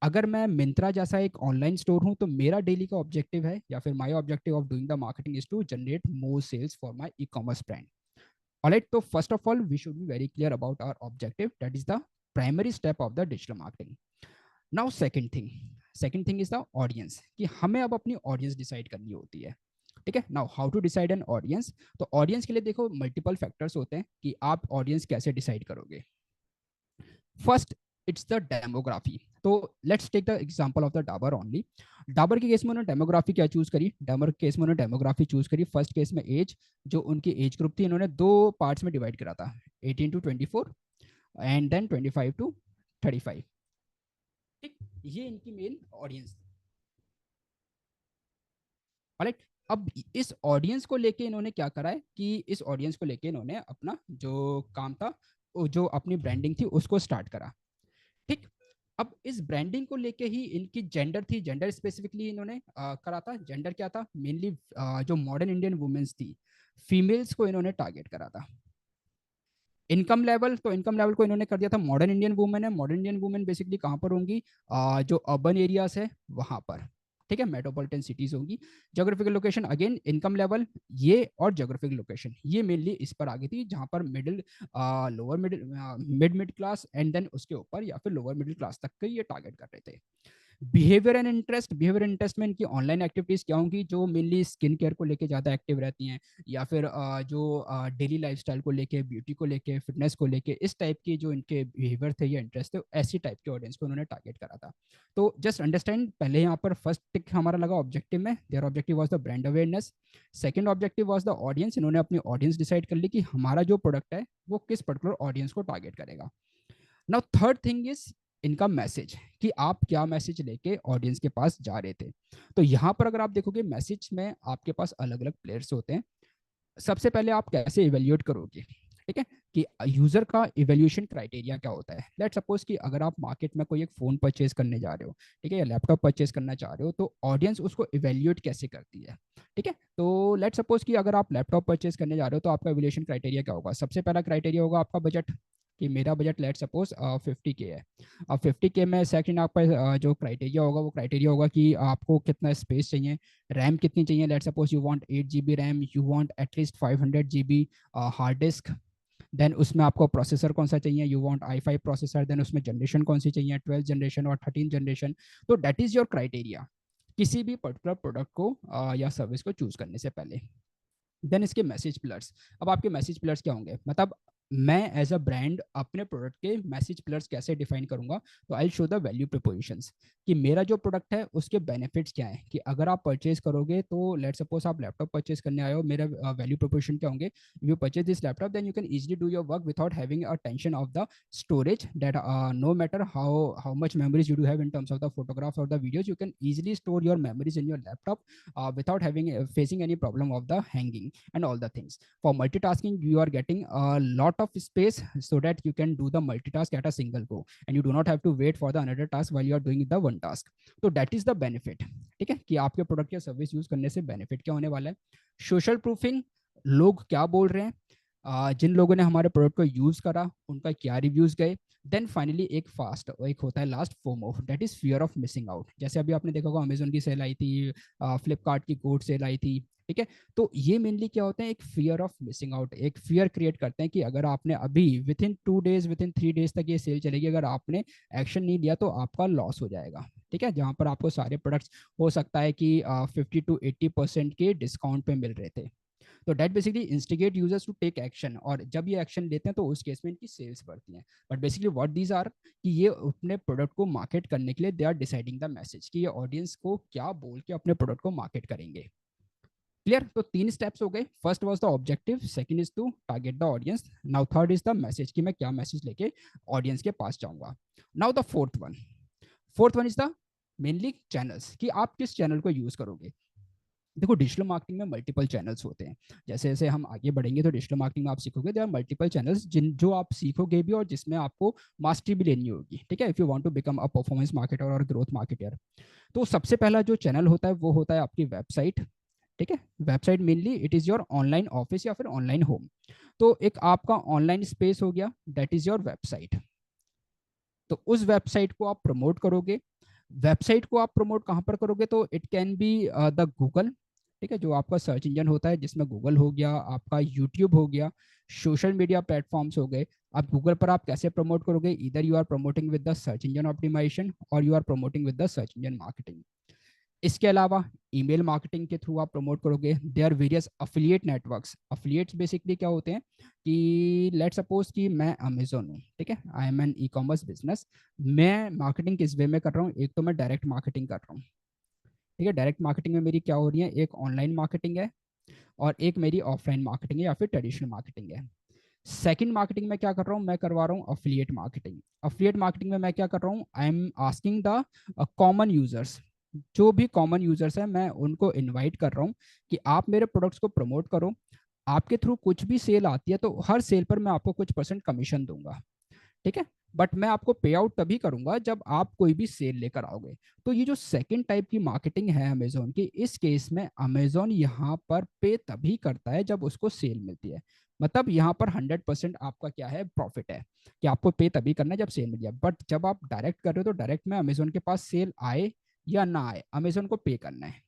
अगर मैं मिंत्रा जैसा एक ऑनलाइन स्टोर हूं तो मेरा डेली का ऑब्जेक्टिव है, या फिर my objective of doing the marketing is to generate more sales for my e commerce brand. Alright, तो first of all we should be very clear about our objective, that is the primary step of the digital marketing. Now second thing is the audience, कि हमें अब अपनी audience decide करनी होती है। ठीक है, now how to decide an audience. तो ऑडियंस के लिए देखो मल्टीपल फैक्टर्स होते हैं कि आप ऑडियंस कैसे डिसाइड करोगे। First, it's the demography. तो let's take the example of the Dabur only. Dabur के केस में उन्होंने डेमोग्राफी क्या चूज करी, डाबर के केस में उन्होंने डेमोग्राफी चूज करी। फर्स्ट केस में एज, जो उनकी एज ग्रुप थी, इन्होंने दो पार्ट्स में डिवाइड करा था, 18 टू 24 एंड देन 25 टू 35। ठीक, ये इनकी मेन ऑडियंस। राइट, अब इस ऑडियंस को लेके इन्होंने क्या करा है कि इस ऑडियंस को लेके इन्होंने अपना जो काम था, जो अपनी ब्रांडिंग थी उसको स्टार्ट करा। ठीक, अब इस ब्रांडिंग को लेके ही इनकी जेंडर थी, जेंडर स्पेसिफिकली इन्होंने करा था। जेंडर क्या था, मेनली जो मॉडर्न इंडियन वुमेन्स थी, फीमेल्स को इन्होंने टारगेट करा था। इनकम लेवल, तो इनकम लेवल को इन्होंने कर दिया था मॉडर्न इंडियन वुमेन है। मॉडर्न इंडियन वुमेन बेसिकली कहाँ पर होंगी, जो अर्बन एरियाज है वहां पर। ठीक है, मेट्रोपॉलिटन सिटीज होंगी। Geographical location again income level, ये और जोग्राफिकल लोकेशन ये मेनली इस पर आ गई थी, जहां पर middle lower middle mid class and then उसके ऊपर या फिर लोअर मिडिल क्लास तक के ये टारगेट कर रहे थे। Behaviour and interest, behaviour interest में इनकी ऑनलाइन एक्टिविटीज क्या होंगी, जो मेनली स्किन केयर को लेके ज्यादा एक्टिव रहती हैं, या फिर जो डेली लाइफस्टाइल को लेके, ब्यूटी को लेके, फिटनेस को लेके, इस टाइप के जो इनके बिहेवियर थे या इंटरेस्ट थे, ऐसी टाइप के ऑडियंस को उन्होंने टारगेट करा था। तो जस्ट अंडरस्टैंड, पहले यहाँ पर फर्स्ट टिक हमारा लगा ऑब्जेक्टिव में, there objective was the brand awareness. Second objective was the audience, इन्होंने अपनी ऑडियंस डिसाइड कर ली कि हमारा जो प्रोडक्ट है वो किस पर्टिकुलर ऑडियंस को टारगेट करेगा। नाउ थर्ड थिंग इज इनका मैसेज, कि आप क्या मैसेज लेके ऑडियंस के पास जा रहे थे। तो यहाँ पर अगर आप देखोगे मैसेज में आपके पास अलग अलग प्लेयर्स होते हैं। सबसे पहले आप कैसे इवेल्युएट करोगे, ठीक है, कि यूजर का इवैल्यूएशन क्राइटेरिया क्या होता है। लेट सपोज कि अगर आप मार्केट में कोई एक फोन परचेज करने जा रहे हो, ठीक है, या लैपटॉप परचेज करना चाह रहे हो, तो ऑडियंस उसको इवैल्यूएट कैसे करती है। ठीक है, तो लेट सपोज कि अगर आप लैपटॉप परचेज करने जा रहे हो तो आपका इवैल्यूएशन क्राइटेरिया क्या होगा। सबसे पहला क्राइटेरिया होगा आपका बजट, कि मेरा बजट लेट सपोज 50K है। अब 50K में सेकंड आपका जो क्राइटेरिया होगा वो क्राइटेरिया होगा कि आपको कितना स्पेस चाहिए, रैम कितनी चाहिए। Let suppose you want 8 GB RAM, you want at least 500 GB hard disk. Then उसमें आपको प्रोसेसर कौन सा चाहिए, you want i5 processor. Then उसमें जनरेशन कौन सी चाहिए, 12 जनरेशन और 13 जनरेशन। तो दैट इज योर क्राइटेरिया किसी भी पर्टिकुलर प्रोडक्ट को या सर्विस को चूज करने से पहले। देन इसके मैसेज पिलर्स। अब आपके मैसेज पिलर्स क्या होंगे, मतलब मैं एज अ ब्रांड अपने प्रोडक्ट के मैसेज पिलर्स कैसे डिफाइन करूंगा। तो I show the value propositions, कि मेरा जो प्रोडक्ट है उसके बेनिफिट्स क्या है। कि अगर आप परचेज करोगे, तो लेट सपोज आप लैपटॉप परचेज करने आए हो, मेरा वैल्यू प्रोपोजिशन क्या होंगे। You purchase this laptop, then you can easily do your work without having a tension of the storage, that no matter how much memories you do have in terms of the photographs or the videos, you can easily store your memories in your laptop without having facing any problem of the hanging and all the things. For multitasking, you are getting a lot of space so that you can do the multitask at a single go, and you do not have to wait for the another task while you are doing the one task. So that is the benefit. ठीक है, कि आपके product या service use करने से benefit क्या होने वाला है। सोशल प्रूफिंग, लोग क्या बोल रहे हैं, जिन लोगों ने हमारे प्रोडक्ट को यूज करा उनका क्या रिव्यूज गए। देन फाइनली एक फास्ट, एक होता है last, FOMO, that is fear of missing out. जैसे अभी आपने देखा होगा अमेजोन की सेल आई थी, फ्लिपकार्ट की कोड सेल आई थी। ठीक है, तो ये मेनली क्या होता है, एक फियर ऑफ मिसिंग आउट, एक फियर क्रिएट करते हैं कि अगर आपने अभी with in 2 days, with in 3 days तक ये सेल चलेगी, अगर आपने एक्शन नहीं लिया तो आपका लॉस हो जाएगा। ठीक है, जहां पर आपको सारे प्रोडक्ट्स हो सकता है कि 50 to 80% के डिस्काउंट पे मिल रहे थे। तो that basically instigate users to take action, और जब ये एक्शन लेते हैं तो उस केस में इनकी सेल्स बढ़ती हैं। But basically what these are, कि ये अपने प्रोडक्ट को मार्केट करने के लिए they are deciding the message, कि ये ऑडियंस को क्या बोल के अपने प्रोडक्ट को मार्केट करेंगे। क्लियर, तो 3 स्टेप्स हो गए। First was the objective, second is to target the audience, now third is the message, कि मैं क्या मैसेज लेके ऑडियंस के पास जाऊंगा। Now the fourth one is the mainly channels, कि आप किस चैनल को यूज करोगे। देखो, डिजिटल मार्केटिंग में मल्टीपल चैनल्स होते हैं। जैसे जैसे हम आगे बढ़ेंगे तो डिजिटल मार्केटिंग में आप सीखोगे, देयर आर मल्टीपल चैनल्स जिन जो आप सीखोगे भी और जिसमें आपको मास्टरी भी लेनी होगी। ठीक है, if you want to become a performance marketer और ग्रोथ मार्केटर। तो सबसे पहला जो चैनल होता है वो होता है आपकी वेबसाइट। ठीक है, website mainly it is your online office या फिर ऑनलाइन होम। तो एक आपका ऑनलाइन स्पेस हो गया, दैट इज योर वेबसाइट। तो उस वेबसाइट को आप प्रमोट करोगे। वेबसाइट को आप प्रमोट कहाँ पर करोगे, तो it can be the Google. ठीक है, जो आपका सर्च इंजन होता है, जिसमें गूगल हो गया, आपका यूट्यूब हो गया, सोशल मीडिया प्लेटफॉर्म्स हो गए। अब गूगल पर आप कैसे प्रमोट करोगे, इधर you are promoting with the search engine optimisation और you are promoting with the search engine marketing. इसके अलावा ईमेल मार्केटिंग के थ्रू आप प्रमोट करोगे। They are various affiliate networks. Affiliates basically क्या होते हैं, कि लेट सपोज कि मैं अमेजोन हूँ, ठीक है, I am an e commerce business. मैं मार्केटिंग किस वे में कर रहा हूँ, एक तो मैं डायरेक्ट मार्केटिंग कर रहा हूँ। ठीक है, डायरेक्ट मार्केटिंग में मेरी क्या हो रही है, एक ऑनलाइन मार्केटिंग है और एक मेरी ऑफलाइन मार्केटिंग है या फिर ट्रेडिशनल मार्केटिंग है। सेकंड मार्केटिंग में क्या कर रहा हूँ, मैं करवा रहा हूँ अफिलिएट मार्केटिंग। अफिलिएट मार्केटिंग में मैं क्या कर रहा हूँ, I am asking the common users. जो भी कॉमन यूजर्स हैं मैं उनको इनवाइट कर रहा हूँ कि आप मेरे प्रोडक्ट्स को प्रमोट करो। आपके थ्रू कुछ भी सेल आती है तो हर सेल पर मैं आपको कुछ परसेंट कमीशन दूंगा। ठीक है, बट मैं आपको पे आउट तभी करूंगा जब आप कोई भी सेल लेकर आओगे। तो ये जो सेकंड टाइप की मार्केटिंग है अमेजोन की, इस केस में अमेजोन यहाँ पर पे तभी करता है जब उसको सेल मिलती है। मतलब यहाँ पर 100% आपका क्या है, प्रॉफिट है, कि आपको पे तभी करना है जब सेल मिल जाए। बट जब आप डायरेक्ट कर रहे हो तो डायरेक्ट में अमेजोन के पास सेल आए या ना आए, अमेजोन को पे करना है।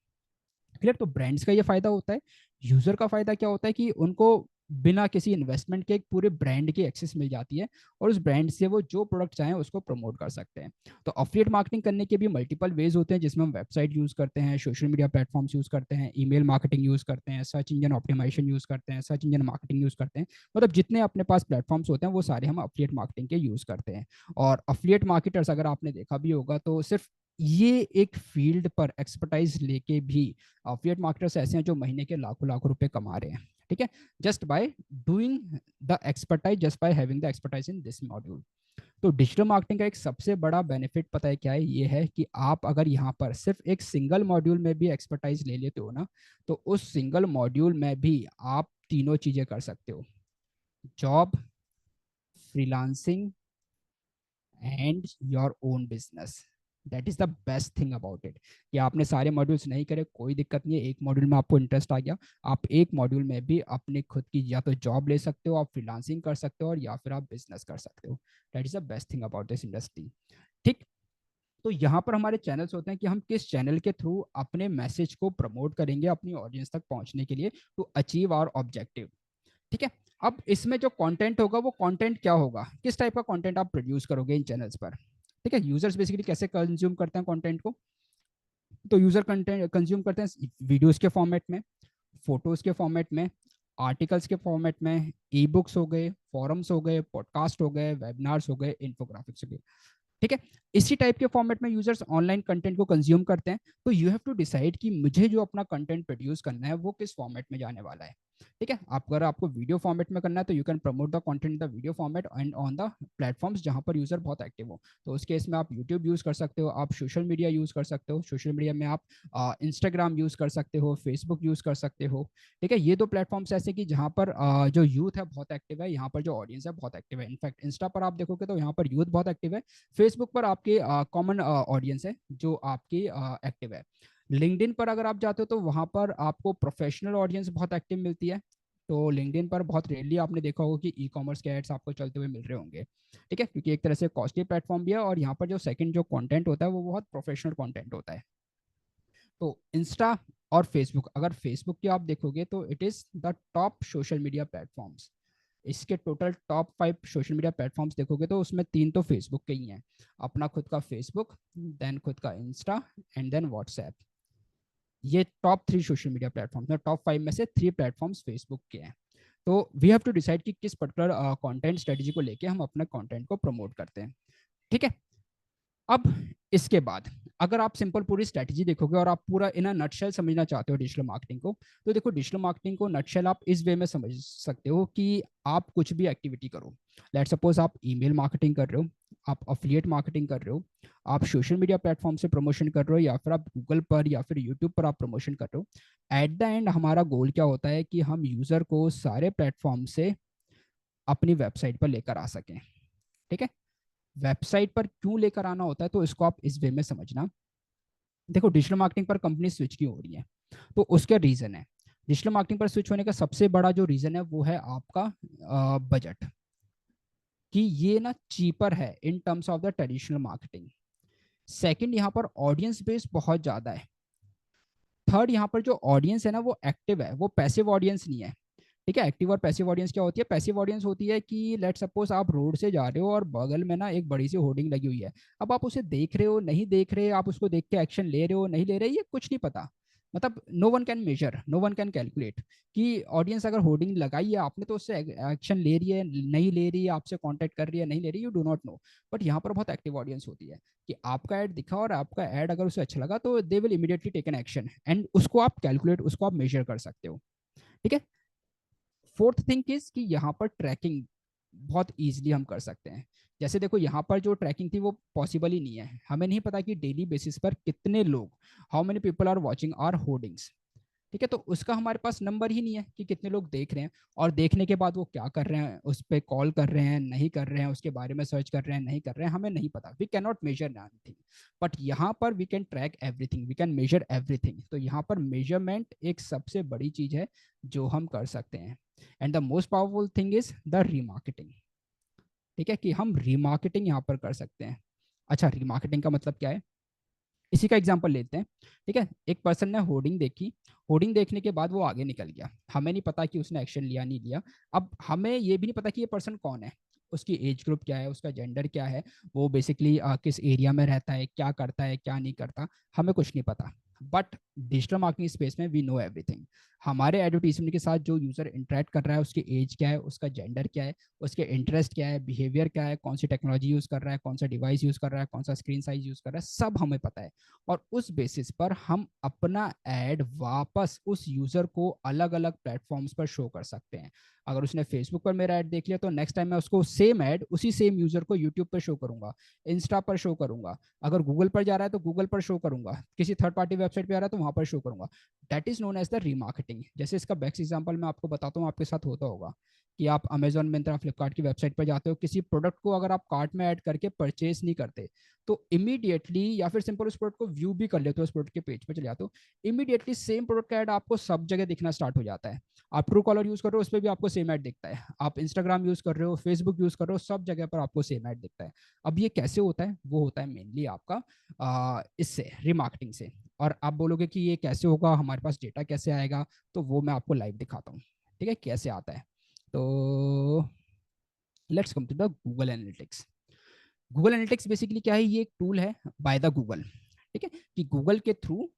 क्लियर, तो ब्रांड्स का ये फायदा होता है। यूजर का फायदा क्या होता है, कि उनको बिना किसी इन्वेस्टमेंट के एक पूरे ब्रांड की एक्सेस मिल जाती है और उस ब्रांड से वो जो प्रोडक्ट चाहें उसको प्रमोट कर सकते हैं। तो अफिलिएट मार्केटिंग करने के भी मल्टीपल वेज होते हैं, जिसमें हम वेबसाइट यूज करते हैं, सोशल मीडिया प्लेटफॉर्म्स यूज करते हैं, ईमेल मार्केटिंग यूज करते हैं, सर्च इंजन ऑप्टिमाइजेशन यूज करते हैं, सर्च इंजन मार्केटिंग यूज करते हैं। मतलब जितने अपने पास प्लेटफॉर्म्स होते हैं वो सारे हम अफिलिएट मार्केटिंग के यूज करते हैं। और अफिलिएट मार्केटर्स अगर आपने देखा भी होगा तो सिर्फ ये एक फील्ड पर एक्सपर्टाइज लेके भी अफिलिएट मार्केटर्स ऐसे हैं जो महीने के लाखों लाखों रुपए कमा रहे हैं। ठीक है, just by doing the expertise, just by having the expertise in this module. तो डिजिटल मार्केटिंग का एक सबसे बड़ा बेनिफिट पता है क्या है, ये है कि आप अगर यहाँ पर सिर्फ एक सिंगल मॉड्यूल में भी एक्सपर्टाइज ले लेते हो ना, तो उस सिंगल मॉड्यूल में भी आप तीनों चीजें कर सकते हो। Job, freelancing and your own business. That is the best thing about it. कि आपने सारे मॉड्यूल्स नहीं करे, कोई दिक्कत नहीं है, एक मॉड्यूल में आपको इंटरेस्ट आ गया, आप एक मॉड्यूल में भी अपने खुद की या तो जॉब ले सकते हो, आप फ्रीलांसिंग कर सकते हो, और या फिर आप बिजनेस कर सकते हो। That is the best thing about this industry. ठीक। तो यहाँ पर हमारे चैनल्स होते हैं कि हम किस चैनल के थ्रू अपने मैसेज को प्रमोट करेंगे अपनी ऑडियंस तक पहुंचने के लिए, टू अचीव आवर ऑब्जेक्टिव। ठीक है। अब इसमें जो कंटेंट होगा वो कंटेंट क्या होगा, किस टाइप का कंटेंट आप प्रोड्यूस करोगे इन चैनल्स पर। ठीक है। यूजर्स बेसिकली कैसे कंज्यूम करते हैं कंटेंट को, तो यूजर कंटेंट कंज्यूम करते हैं वीडियोस के फॉर्मेट में, फोटोज के फॉर्मेट में, आर्टिकल्स के फॉर्मेट में, ई बुक्स हो गए, फॉरम्स हो गए, पॉडकास्ट हो गए, वेबिनार्स हो गए, इन्फोग्राफिक्स हो गए। ठीक है। इसी टाइप के फॉर्मेट में यूजर्स ऑनलाइन कंटेंट को कंज्यूम करते हैं। तो यू हैव टू डिसाइड कि मुझे जो अपना कंटेंट प्रोड्यूस करना है वो किस फॉर्मेट में जाने वाला है। ठीक है। आप अगर आपको वीडियो फॉर्मेट में करना है तो you can promote the content in the video format and on the platforms जहां पर यूजर बहुत एक्टिव हो। तो उस केस में आप यूट्यूब यूज कर सकते हो, आप सोशल मीडिया यूज कर सकते हो, सोशल मीडिया में आप इंस्टाग्राम यूज कर सकते हो, फेसबुक यूज कर सकते हो। ठीक है। ये दो प्लेटफॉर्म्स ऐसे कि जहां पर जो यूथ है बहुत एक्टिव है, यहाँ पर जो ऑडियंस है बहुत एक्टिव है। इनफैक्ट इंस्टा पर आप देखोगे तो यहाँ पर यूथ बहुत एक्टिव है, फेसबुक पर आपके कॉमन ऑडियंस है जो आपकी एक्टिव है। लिंक्डइन पर अगर आप जाते हो तो वहां पर आपको प्रोफेशनल ऑडियंस बहुत एक्टिव मिलती है। तो लिंक्डइन पर बहुत रेयरली आपने देखा होगा कि ई कॉमर्स के एड्स आपको चलते हुए मिल रहे होंगे। ठीक है। क्योंकि एक तरह से कॉस्टली प्लेटफॉर्म भी है, और यहाँ पर जो सेकंड जो कंटेंट होता है वो बहुत प्रोफेशनल कंटेंट होता है। तो इंस्टा और फेसबुक, अगर फेसबुक की आप देखोगे तो it is the top social media platforms. इसके total top 5 social media platforms देखोगे तो उसमें 3 तो फेसबुक के ही हैं। अपना खुद का फेसबुक, देन खुद का इंस्टा, एंड देन व्हाट्सएप। ये टॉप 3 सोशल मीडिया प्लेटफॉर्म्स हैं। टॉप 5 में से 3 प्लेटफॉर्म्स फेसबुक के हैं। तो वी हैव टू डिसाइड कि किस पर्टिकुलर कंटेंट स्ट्रेटजी को लेके हम अपने कंटेंट को प्रमोट करते हैं। ठीक है। अब इसके बाद अगर आप सिंपल पूरी स्ट्रेटजी देखोगे और आप पूरा इन नटशेल समझना चाहते हो डिजिटल मार्केटिंग को, तो देखो डिजिटल मार्केटिंग को नटशेल आप इस वे में समझ सकते हो कि आप कुछ भी एक्टिविटी करो। लेट सपोज आप ईमेल मार्केटिंग कर रहे हो, आप अफिलिएट मार्केटिंग कर रहे हो, आप सोशल मीडिया प्लेटफॉर्म से प्रमोशन कर रहे हो, या फिर आप गूगल पर या फिर यूट्यूब पर आप प्रमोशन कर रहे हो। एट द एंड हमारा गोल क्या होता है कि हम यूजर को सारे प्लेटफॉर्म से अपनी वेबसाइट पर लेकर आ सकें। ठीक है। वेबसाइट पर क्यों लेकर आना होता है तो इसको आप इस वे में समझना। देखो डिजिटल मार्केटिंग पर कंपनी स्विच क्यों हो रही है, तो उसके रीजन है। डिजिटल मार्केटिंग पर स्विच होने का सबसे बड़ा जो रीजन है वो है आपका बजट, कि ये ना चीपर है इन terms of the traditional marketing. Second, यहाँ पर ऑडियंस बेस बहुत ज्यादा है। थर्ड, यहाँ पर जो ऑडियंस है ना वो एक्टिव है, वो पैसिव ऑडियंस नहीं है। ठीक है। एक्टिव और पैसिव ऑडियंस क्या होती है, पैसिव ऑडियंस होती है कि लेट सपोज आप रोड से जा रहे हो और बगल में ना एक बड़ी सी होर्डिंग लगी हुई है। अब आप उसे देख रहे हो नहीं देख रहे, आप उसको देख के एक्शन ले रहे हो नहीं ले रहे, ये कुछ नहीं पता। मतलब no one can measure, no one can calculate कि ऑडियंस अगर होर्डिंग लगाई है आपने तो उससे एक्शन ले रही है नहीं ले रही है, आपसे कांटेक्ट कर रही है नहीं ले रही, you do not know. But यहाँ पर बहुत एक्टिव ऑडियंस होती है कि आपका ऐड दिखा और आपका ऐड अगर उसे अच्छा लगा तो they will immediately take an action, and उसको आप कैलकुलेट, उसको आप मेजर कर सकते हो। ठीक है। फोर्थ थिंग इज कि यहाँ पर ट्रैकिंग बहुत इजीली हम कर सकते हैं। जैसे देखो यहाँ पर जो ट्रैकिंग थी वो पॉसिबल ही नहीं है, हमें नहीं पता कि डेली बेसिस पर कितने लोग, how many people are watching are hoardings. ठीक है। तो उसका हमारे पास नंबर ही नहीं है कि कितने लोग देख रहे हैं, और देखने के बाद वो क्या कर रहे हैं, उस पर कॉल कर रहे हैं नहीं कर रहे हैं, उसके बारे में सर्च कर रहे हैं नहीं कर रहे हैं, हमें नहीं पता। We can not measure anything, but यहाँ पर we can track everything, we can measure everything. तो यहाँ पर मेजरमेंट एक सबसे बड़ी चीज है जो हम कर सकते हैं। And the most powerful thing is the remarketing. ठीक है। कि हम रीमार्केटिंग यहाँ पर कर सकते हैं। अच्छा, रीमार्केटिंग का मतलब क्या है, इसी का एग्जांपल लेते हैं। ठीक है। एक पर्सन ने होर्डिंग देखी, होर्डिंग देखने के बाद वो आगे निकल गया, हमें नहीं पता कि उसने एक्शन लिया नहीं लिया। अब हमें ये भी नहीं पता कि ये पर्सन कौन है, उसकी एज ग्रुप क्या है, उसका जेंडर क्या है, वो बेसिकली किस एरिया में रहता है, क्या करता है क्या नहीं करता, हमें कुछ नहीं पता। बट डिजिटल मार्केटिंग स्पेस में वी नो एवरीथिंग। हमारे एडवर्टीजमेंट के साथ जो यूजर इंटरेक्ट कर रहा है उसकी एज क्या है, उसका जेंडर क्या है, उसके इंटरेस्ट क्या है, बिहेवियर क्या है, कौन सी टेक्नोलॉजी यूज कर रहा है, कौन सा डिवाइस यूज कर रहा है, कौन सा स्क्रीन साइज यूज कर रहा है, सब हमें पता है। और उस बेसिस पर हम अपना एड वापस उस यूजर को अलग अलग प्लेटफॉर्म्स पर शो कर सकते हैं। अगर उसने फेसबुक पर मेरा ऐड देख लिया तो नेक्स्ट टाइम मैं उसको सेम ऐड उसी सेम यूजर को यूट्यूब पर शो करूंगा, इंस्टा पर शो करूंगा, अगर गूगल पर जा रहा है तो गूगल पर शो करूंगा, किसी थर्ड पार्टी वेबसाइट पर आ रहा है तो वहां पर शो करूंगा। That is known as the remarketing. Remarketing. जैसे इसका बेस्ट एग्जांपल मैं आपको बताता हूँ, आपके साथ होता होगा कि आप अमेजोन, मिंत्रा, फ्लिपकार्ट की वेबसाइट पर जाते हो, किसी प्रोडक्ट को अगर आप कार्ट में ऐड करके परचेज नहीं करते तो इमीडिएटली, या फिर सिंपल उस प्रोडक्ट को व्यू भी कर लेते हो, उस प्रोडक्ट के पेज पर चले जाते हो, इमीडिएटली सेम प्रोडक्ट का ऐड आपको सब जगह दिखना स्टार्ट हो जाता है। आप ट्रू कॉलर यूज कर रहे हो, उस पर भी आपको सेम ऐड दिखता है। आप इंस्टाग्राम यूज कर रहे हो, फेसबुक यूज कर रहे हो, सब जगह पर आपको सेम ऐड दिखता है। अब ये कैसे होता है? वो होता है मेनली आपका इससे, रिमार्केटिंग से। और आप बोलोगे कि ये कैसे होगा, हमारे पास डेटा कैसे आएगा? तो वो मैं आपको लाइव दिखाता हूँ, ठीक है, कैसे आता है। तो let's come to the Google analytics. Google analytics basically क्या है? ये एक टूल है बाय द गूगल, ठीक है, कि गूगल के थ्रू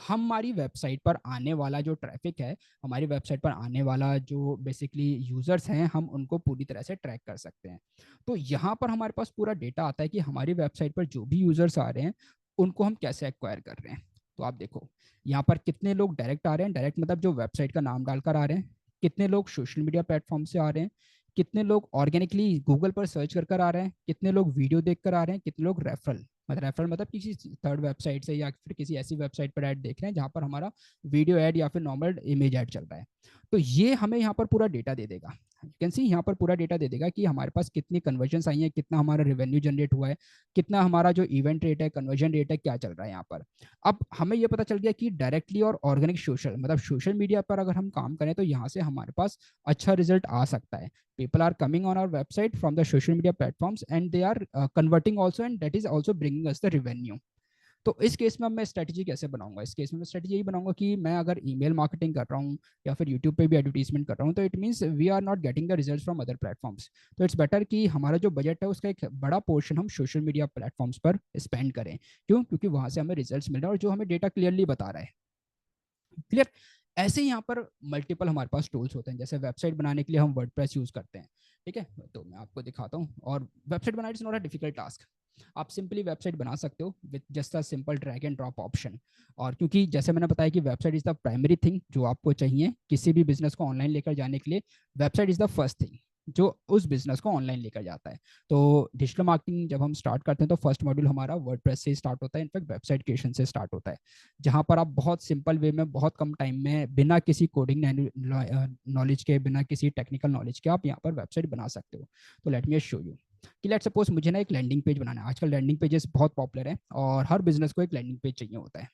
हमारी वेबसाइट पर आने वाला जो ट्रैफिक है, हमारी वेबसाइट पर आने वाला जो बेसिकली यूजर्स हैं, हम उनको पूरी तरह से ट्रैक कर सकते हैं। तो यहाँ पर हमारे पास पूरा डेटा आता है कि हमारी वेबसाइट पर जो भी यूजर्स आ रहे हैं उनको हम कैसे एक्वायर कर रहे हैं। तो आप देखो यहाँ पर कितने लोग डायरेक्ट आ रहे हैं, डायरेक्ट मतलब जो वेबसाइट का नाम डालकर आ रहे हैं, कितने लोग सोशल मीडिया प्लेटफॉर्म से आ रहे हैं, कितने लोग ऑर्गेनिकली गूगल पर सर्च कर आ रहे हैं, कितने लोग वीडियो देखकर आ रहे हैं, कितने लोग रेफरल मतलब किसी थर्ड वेबसाइट से या फिर किसी ऐसी वेबसाइट पर ऐड देख रहे हैं जहां पर हमारा वीडियो ऐड या फिर नॉर्मल इमेज ऐड चल रहा है। तो ये हमें यहाँ पर पूरा डेटा दे देगा। यू कैन सी यहाँ पर पूरा डेटा दे देगा कि हमारे पास कितनी कन्वर्जन आई है, कितना हमारा रेवेन्यू जनरेट हुआ है, कितना हमारा जो इवेंट रेट है, कन्वर्जन रेट है, क्या चल रहा है यहाँ पर। अब हमें यह पता चल गया कि डायरेक्टली और ऑर्गेनिक सोशल मतलब सोशल मीडिया पर अगर हम काम करें तो यहाँ से हमारे पास अच्छा रिजल्ट आ सकता है। People are coming on our website from the social media platforms and they are converting also, and that is also bringing us the revenue. तो इस केस में मैं स्ट्रेटजी कैसे बनाऊंगा? इस केस में मैं स्ट्रेटजी यही बनाऊंगा कि मैं अगर ईमेल मार्केटिंग कर रहा हूँ या फिर यूट्यूब पे भी एडवर्टीजमेंट कर रहा हूँ, तो it means we are not getting the results from other platforms. तो इट्स बेटर कि हमारा जो बजट है उसका एक बड़ा पोर्शन हम सोशल मीडिया प्लेटफॉर्म्स पर स्पेंड करें। क्यों? क्योंकि वहां से हमें रिजल्ट्स मिल रहा है और जो हमें डेटा क्लियरली बता रहा है। क्लियर? ऐसे ही यहाँ पर मल्टीपल हमारे पास टूल्स होते हैं। जैसे वेबसाइट बनाने के लिए हम वर्डप्रेस यूज करते हैं, ठीक है, तो मैं आपको दिखाता हूँ। और website banana is not a difficult task. आप सिंपली वेबसाइट बना सकते हो with just a simple drag and drop option. और क्योंकि जैसे मैंने बताया कि website is the primary thing जो आपको चाहिए किसी भी बिजनेस को ऑनलाइन लेकर जाने के लिए, website is the first thing जो उस बिजनेस को ऑनलाइन लेकर जाता है। तो डिजिटल मार्केटिंग जब हम स्टार्ट करते हैं तो फर्स्ट मॉड्यूल हमारा वर्डप्रेस से स्टार्ट होता है, इनफैक्ट वेबसाइट क्रिएशन से स्टार्ट होता है, जहां पर आप बहुत सिंपल वे में बहुत कम टाइम में बिना किसी कोडिंग नॉलेज के, बिना किसी टेक्निकल नॉलेज के आप यहाँ पर वेबसाइट बना सकते हो। तो लेट मी शो यू कि लेट सपोज मुझे ना एक लैंडिंग पेज बनाना है। आजकल लैंडिंग पेजेस बहुत पॉपुलर है और हर बिजनेस को एक लैंडिंग पेज चाहिए होता है,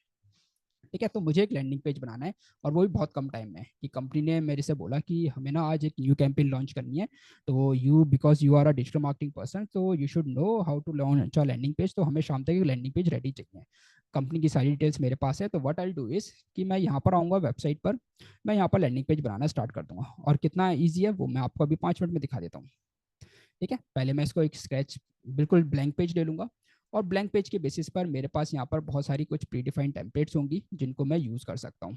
ठीक है। तो मुझे एक लैंडिंग पेज बनाना है और वो भी बहुत कम टाइम में। कि कंपनी ने मेरे से बोला कि हमें ना आज एक न्यू कैंपेन लॉन्च करनी है, तो you because you are a digital marketing person तो you should know how to launch a landing page. तो हमें शाम तक एक लैंडिंग पेज रेडी चाहिए। कंपनी की सारी डिटेल्स मेरे पास है। तो व्हाट आई डू इज कि मैं यहाँ पर आऊँगा वेबसाइट पर, मैं यहाँ पर लैंडिंग पेज बनाना स्टार्ट कर दूंगा। और कितना ईजी है वो मैं आपको अभी 5 मिनट में दिखा देता हूँ, ठीक है। पहले मैं इसको एक स्केच बिल्कुल ब्लैंक पेज ले लूंगा और ब्लैंक पेज के बेसिस पर मेरे पास यहाँ पर बहुत सारी कुछ प्री डिफाइंड टेम्पलेट्स होंगी जिनको मैं यूज़ कर सकता हूँ।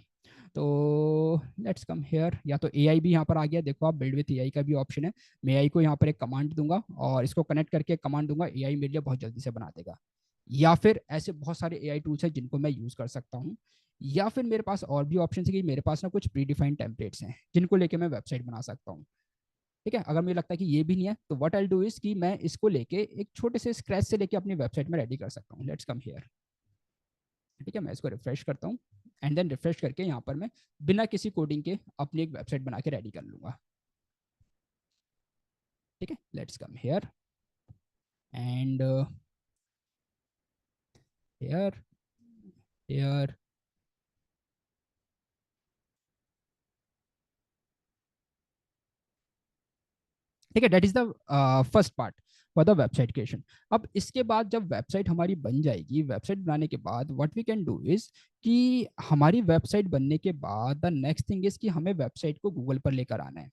तो लेट्स कम हेयर। या तो एआई भी यहाँ पर आ गया, देखो आप बिल्ड विथ एआई का भी ऑप्शन है। मैं एआई को यहाँ पर एक कमांड दूंगा और इसको कनेक्ट करके एक कमांड दूंगा, एआई मेरे लिए बहुत जल्दी से बना देगा। या फिर ऐसे बहुत सारे एआई टूल्स हैं जिनको मैं यूज़ कर सकता हूँ। या फिर मेरे पास और भी ऑप्शन है कि मेरे पास ना कुछ प्री डिफाइंड टेम्पलेट्स हैं जिनको लेके मैं वेबसाइट बना सकता हूँ, ठीक है। अगर मुझे लगता है कि ये भी नहीं है तो व्हाट आई डू इज कि मैं इसको लेके एक छोटे से स्क्रैच से लेके अपनी वेबसाइट में रेडी कर सकता हूँ। लेट्स कम हियर, ठीक है। मैं इसको रिफ्रेश करता हूँ एंड देन रिफ्रेश करके यहाँ पर मैं बिना किसी कोडिंग के अपनी एक वेबसाइट बना के रेडी कर लूंगा, ठीक है। Let's come here and here here, ठीक है। That is the first part for the website creation. अब इसके बाद जब वेबसाइट हमारी बन जाएगी, वेबसाइट बनाने के बाद what we can do is कि हमारी वेबसाइट बनने के बाद द नेक्स्ट थिंग इज कि हमें वेबसाइट को गूगल पर लेकर आना है।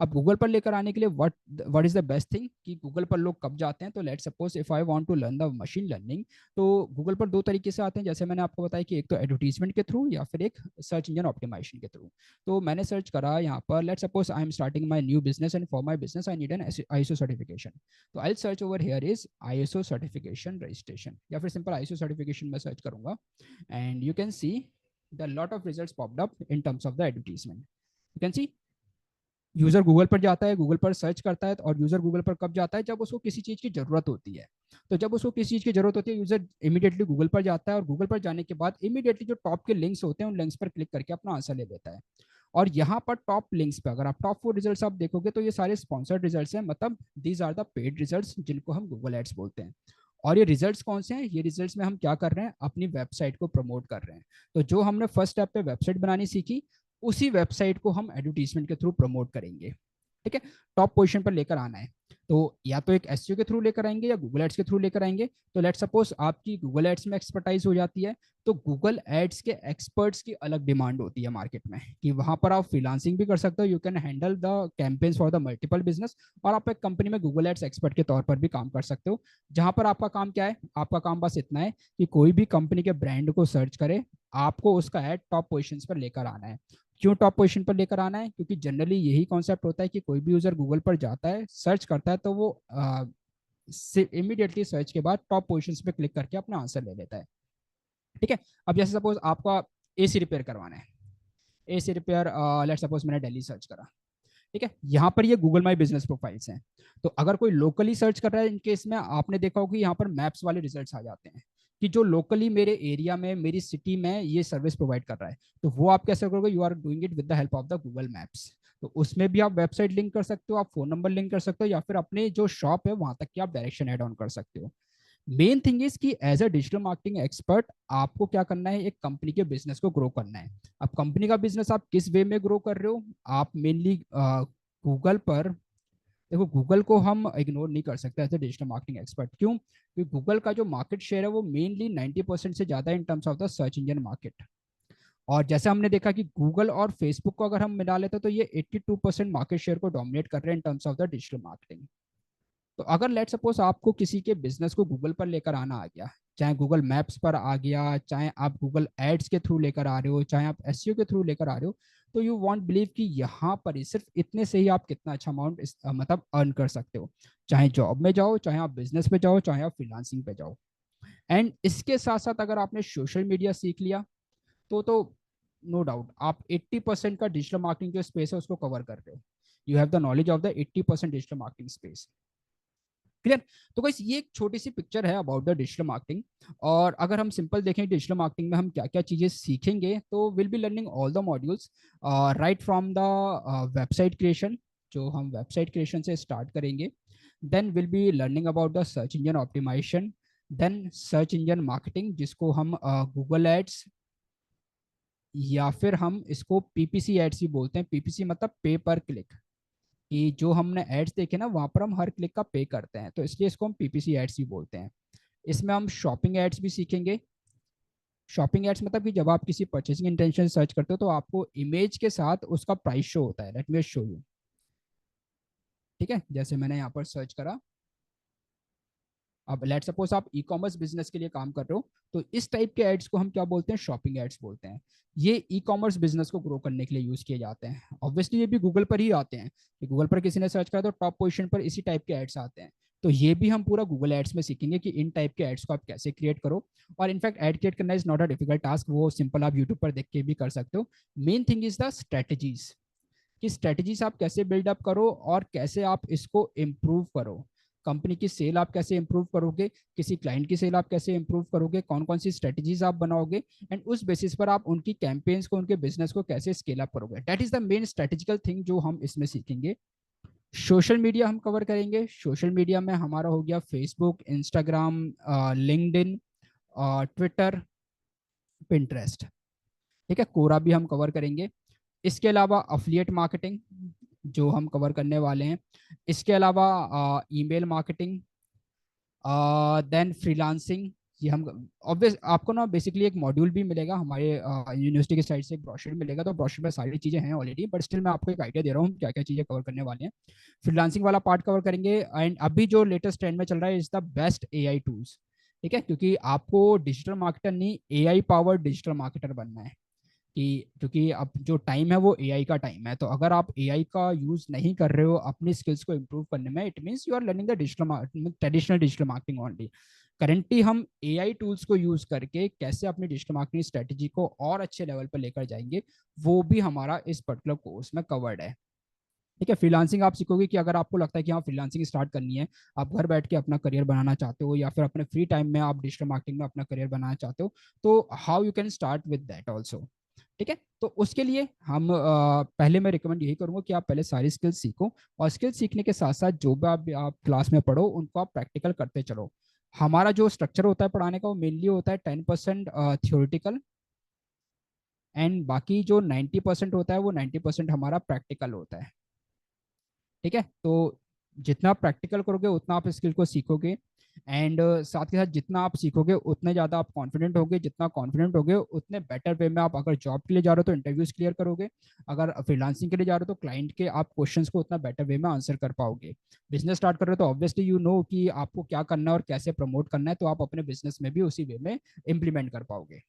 अब गूगल पर लेकर आने के लिए what is the best thing कि गूगल पर लोग कब जाते हैं? तो let's suppose if I want to learn the machine learning, तो गूगल पर दो तरीके से आते हैं। जैसे मैंने आपको बताया कि एक तो एडवर्टीजमेंट के थ्रू या फिर एक सर्च इंजन ऑप्टिमाइजेशन के थ्रू। तो मैंने सर्च करा यहाँ पर, let's suppose I am starting my new business and for my business I need an ISO certification. तो I search over here is ISO certification registration, या फिर सिंपल आईएसओ सर्टिफिकेशन में सर्च करूंगा and you can see the lot of results popped up in terms of the advertisement. You can see user Google पर जाता है, Google पर search करता है, और यूजर गूगल पर कब जाता है? जब उसको किसी चीज की जरूरत होती है। तो जब उसको किसी चीज की जरूरत होती है यूजर इमीडिएटली गूगल पर जाता है और गूगल पर जाने के बाद इमीडिएटली जो टॉप के लिंक्स होते हैं उन लिंक्स पर क्लिक करके अपना आंसर ले लेता है। और यहाँ पर टॉप लिंक्स पे अगर आप टॉप 4 रिजल्ट्स आप देखोगे तो ये सारे स्पॉन्सर्ड रिजल्ट्स हैं, मतलब these are the paid results जिनको हम गूगल एड्स बोलते हैं। और ये रिजल्ट्स कौन से हैं? ये रिजल्ट्स में हम क्या कर रहे हैं, अपनी वेबसाइट को प्रमोट कर रहे हैं। तो जो हमने फर्स्ट स्टेप पे वेबसाइट बनानी सीखी, उसी वेबसाइट को हम एडवर्टीजमेंट के थ्रू प्रमोट करेंगे। ठीक है, टॉप पोजीशन पर लेकर आना है, तो या तो एक एसईओ के थ्रू लेकर आएंगे या गूगल एड्स के थ्रू लेकर आएंगे। तो लेट सपोज आपकी गूगल एड्स में एक्सपर्टाइज हो जाती है, तो गूगल एड्स के एक्सपर्ट्स की अलग डिमांड होती है मार्केट में कि वहां पर आप फ्रीलांसिंग भी कर सकते हो, you can handle the campaigns for the multiple business, और आप एक कंपनी में गूगल एड्स एक्सपर्ट के तौर पर भी काम कर सकते हो। जहां पर आपका काम क्या है, आपका काम बस इतना है कि कोई भी कंपनी के ब्रांड को सर्च करे, आपको उसका एड टॉप पोजिशन पर लेकर आना है। क्यों टॉप पोजीशन पर लेकर आना है? क्योंकि जनरली यही कॉन्सेप्ट होता है कि कोई भी यूजर गूगल पर जाता है, सर्च करता है, तो वो इमीडिएटली सर्च के बाद टॉप पोजीशंस पे क्लिक करके अपना आंसर ले लेता है। ठीक है, अब जैसे सपोज आपका एसी रिपेयर करवाना है, एसी रिपेयर, लेट सपोज मैंने दिल्ली सर्च करा। ठीक है, यहाँ पर ये गूगल माई बिजनेस प्रोफाइल्स हैं। तो अगर कोई लोकली सर्च कर रहा है, इन केस में आपने देखा होगा कि यहाँ पर मैप्स वाले रिजल्ट्स आ जाते हैं कि जो लोकली मेरे एरिया में, मेरी सिटी में ये सर्विस प्रोवाइड कर रहा है, तो वो आप कैसे करोगे? You are doing it with the help of the Google maps. तो उसमें भी आप वेबसाइट लिंक कर सकते हो, आप फोन नंबर लिंक कर सकते हो, या फिर अपने जो शॉप है वहां तक की आप डायरेक्शन एड ऑन कर सकते हो। मेन थिंग इज कि as a digital marketing expert आपको क्या करना है, एक कंपनी के बिजनेस को ग्रो करना है। अब कंपनी का बिजनेस आप किस वे में ग्रो कर रहे हो? आप मेनली गूगल पर, देखो गूगल को हम इग्नोर नहीं कर सकते as a digital marketing expert. क्यों? क्योंकि गूगल का जो मार्केट शेयर है वो मेनली 90% से ज्यादा इन terms of the search engine market. और जैसे हमने देखा कि गूगल और फेसबुक को अगर हम मिला लेते तो ये 82% मार्केट शेयर को डोमिनेट कर रहे हैं इन terms of the digital marketing. तो अगर लेट सपोज आपको किसी के बिजनेस को गूगल पर लेकर आना आ गया, चाहे गूगल मैप्स पर आ गया, चाहे आप गूगल एड्स के थ्रू लेकर आ रहे हो, चाहे आप एसईओ के थ्रू लेकर आ रहे हो, तो यू वॉन्ट बिलीव कि यहाँ पर ही सिर्फ इतने से ही आप कितना अच्छा अमाउंट मतलब अर्न कर सकते हो। चाहे जॉब में जाओ, चाहे आप बिजनेस पे जाओ, चाहे आप फ्रीलांसिंग पे जाओ। एंड इसके साथ साथ अगर आपने सोशल मीडिया सीख लिया तो नो डाउट आप 80% का डिजिटल मार्केटिंग जो स्पेस है उसको कवर कर रहे हो। You have the knowledge of the 80% digital marketing space. Clear? तो गाइस ये एक छोटी सी पिक्चर है अबाउट द डिजिटल मार्केटिंग। और अगर हम सिंपल देखें डिजिटल मार्केटिंग में हम क्या क्या चीजें सीखेंगे, तो will be learning all the modules right from the website creation, जो हम वेबसाइट क्रिएशन से स्टार्ट करेंगे। Then will be learning about the search engine optimization, then search engine marketing जिसको हम गूगल एड्स या फिर हम इसको पीपीसी एड्स भी बोलते हैं। पीपीसी मतलब पे पर क्लिक, कि जो हमने एड्स देखे ना वहां पर हम हर क्लिक का पे करते हैं, तो इसलिए इसको हम पीपीसी एड्स भी बोलते हैं। इसमें हम शॉपिंग एड्स भी सीखेंगे। शॉपिंग एड्स मतलब कि जब आप किसी परचेसिंग इंटेंशन सर्च करते हो तो आपको इमेज के साथ उसका प्राइस शो होता है। Let me show you. ठीक है, जैसे मैंने यहाँ पर सर्च करा, अब लेट सपोज आप ई कॉमर्स बिजनेस के लिए काम कर रहे हो, तो इस टाइप के एड्स को हम क्या बोलते हैं? शॉपिंग एड्स बोलते हैं। ये ई कॉमर्स बिजनेस को ग्रो करने के लिए यूज किए जाते हैं। ऑब्वियसली ये भी गूगल पर ही आते हैं कि गूगल पर किसी ने सर्च करा तो टॉप पोजीशन पर इसी टाइप के एड्स आते हैं। तो ये भी हम पूरा गूगल एड्स में सीखेंगे कि इन टाइप के एड्स को आप कैसे क्रिएट करो। और इनफैक्ट एड क्रिएट करना is not a difficult task, वो सिंपल आप यूट्यूब पर देख के भी कर सकते हो। Main thing is the strategies, कि स्ट्रेटजीज आप कैसे बिल्डअप करो और कैसे आप इसको इम्प्रूव करो। कंपनी की सेल आप कैसे इंप्रूव करोगे, किसी क्लाइंट की सेल आप कैसे इंप्रूव करोगे, कौन कौन सी स्ट्रेटजीज आप बनाओगे, एंड उस बेसिस पर आप उनकी कैंपेन्स को, उनके बिजनेस को कैसे स्केल अप करोगे। That is the main strategical thing जो हम इसमें सीखेंगे। सोशल मीडिया हम कवर करेंगे। सोशल मीडिया में हमारा हो गया Facebook, Instagram, LinkedIn, Twitter, Pinterest. ठीक है, कोरा भी हम कवर करेंगे। इसके अलावा अफिलिएट मार्केटिंग जो हम कवर करने वाले हैं। इसके अलावा ईमेल मार्केटिंग, देन फ्रीलांसिंग। ये हम ऑब्वियस आपको ना बेसिकली एक मॉड्यूल भी मिलेगा हमारे यूनिवर्सिटी की साइड से, एक ब्रोशर मिलेगा, तो ब्रोशर में सारी चीज़ें हैं ऑलरेडी, बट स्टिल मैं आपको एक आइडिया दे रहा हूँ क्या क्या चीज़ें कवर करने वाले हैं। फ्रीलांसिंग वाला पार्ट कवर करेंगे। एंड अभी जो लेटेस्ट ट्रेंड में चल रहा है is the best AI tools. ठीक है, क्योंकि आपको डिजिटल मार्केटर नहीं, एआई पावर डिजिटल मार्केटर बनना है। कि क्योंकि अब जो टाइम है वो एआई का टाइम है, तो अगर आप एआई का यूज नहीं कर रहे हो अपनी स्किल्स को इम्प्रूव करने में, it means you are learning the digital traditional digital marketing only. Currently हम एआई टूल्स को यूज करके कैसे अपनी डिजिटल मार्केटिंग स्ट्रेटेजी को और अच्छे लेवल पर लेकर जाएंगे, वो भी हमारा इस पर्टिकुलर कोर्स में कवर्ड है। ठीक है, फ्रीलांसिंग आप सीखोगे कि अगर आपको लगता है कि हाँ फ्रीलांसिंग स्टार्ट करनी है, आप घर बैठ के अपना करियर बनाना चाहते हो, या फिर अपने फ्री टाइम में आप डिजिटल मार्केटिंग में अपना करियर बनाना चाहते हो, तो how you can start with that also. ठीक है, तो उसके लिए हम पहले मैं रिकमेंड यही करूंगा कि आप पहले सारी स्किल्स सीखो, और स्किल्स सीखने के साथ साथ जो भी आप क्लास में पढ़ो उनको आप प्रैक्टिकल करते चलो। हमारा जो स्ट्रक्चर होता है पढ़ाने का वो मेनली होता है 10% थियोरिटिकल, एंड बाकी जो 90% होता है वो 90% हमारा प्रैक्टिकल होता है। ठीक है, तो जितना प्रैक्टिकल करोगे उतना आप स्किल को सीखोगे, एंड साथ के साथ जितना आप सीखोगे उतने ज़्यादा आप कॉन्फिडेंट होगे, जितना कॉन्फिडेंट होगे उतने बेटर वे में आप अगर जॉब के लिए जा रहे हो तो इंटरव्यूज क्लियर करोगे, अगर फ्रीलांसिंग के लिए जा रहे हो तो क्लाइंट के आप क्वेश्चंस को उतना बेटर वे में आंसर कर पाओगे। बिजनेस स्टार्ट कर रहे हो तो ऑब्वियसली यू नो कि आपको क्या करना है और कैसे प्रमोट करना है, तो आप अपने बिजनेस में भी उसी वे में इम्प्लीमेंट कर पाओगे।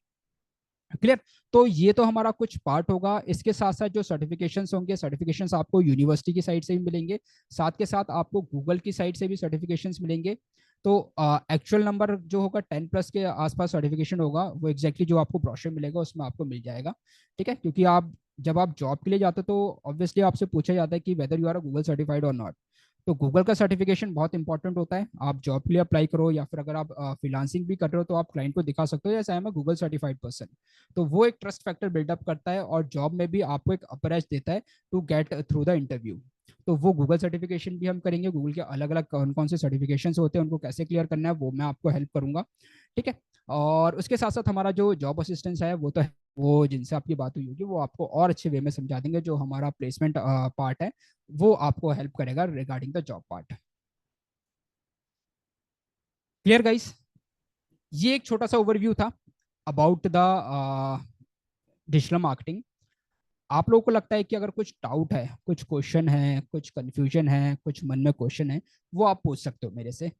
क्लियर। तो ये तो हमारा कुछ पार्ट होगा। इसके साथ साथ जो सर्टिफिकेशंस होंगे, सर्टिफिकेशंस आपको यूनिवर्सिटी की साइड से भी मिलेंगे, साथ के साथ आपको गूगल की साइड से भी सर्टिफिकेशंस मिलेंगे। तो एक्चुअल नंबर जो होगा 10+ के आसपास सर्टिफिकेशन होगा, वो एग्जैक्टली जो आपको ब्रोशर मिलेगा उसमें आपको मिल जाएगा। ठीक है, क्योंकि आप जब आप जॉब के लिए जाते हो तो ऑब्वियसली आपसे पूछा जाता है कि whether you are a Google certified और नॉट। तो गूगल का सर्टिफिकेशन बहुत इंपॉर्टेंट होता है। आप जॉब के लिए अप्लाई करो या फिर अगर आप फ्रीलांसिंग भी कर रहे हो तो आप क्लाइंट को दिखा सकते हो, जैसे I am a Google certified person. तो वो एक ट्रस्ट फैक्टर बिल्डअप करता है और जॉब में भी आपको एक अपर एज देता है to get through the interview. तो वो गूगल सर्टिफिकेशन भी हम करेंगे, गूगल के अलग अलग कौन कौन से सर्टिफिकेशन होते हैं उनको कैसे क्लियर करना है वो मैं आपको हेल्प करूंगा। ठीक है, और उसके साथ साथ हमारा जो जॉब असिस्टेंस है वो तो है, वो जिनसे आपकी बात हुई होगी वो आपको और अच्छे वे में समझा देंगे। जो हमारा प्लेसमेंट पार्ट है वो आपको हेल्प करेगा regarding the job part. Clear guys, ये एक छोटा सा ओवरव्यू था अबाउट द डिजिटल मार्केटिंग। आप लोगों को लगता है कि अगर कुछ डाउट है, कुछ क्वेश्चन है, कुछ कंफ्यूजन है, कुछ मन में क्वेश्चन है, वो आप पूछ सकते हो मेरे से।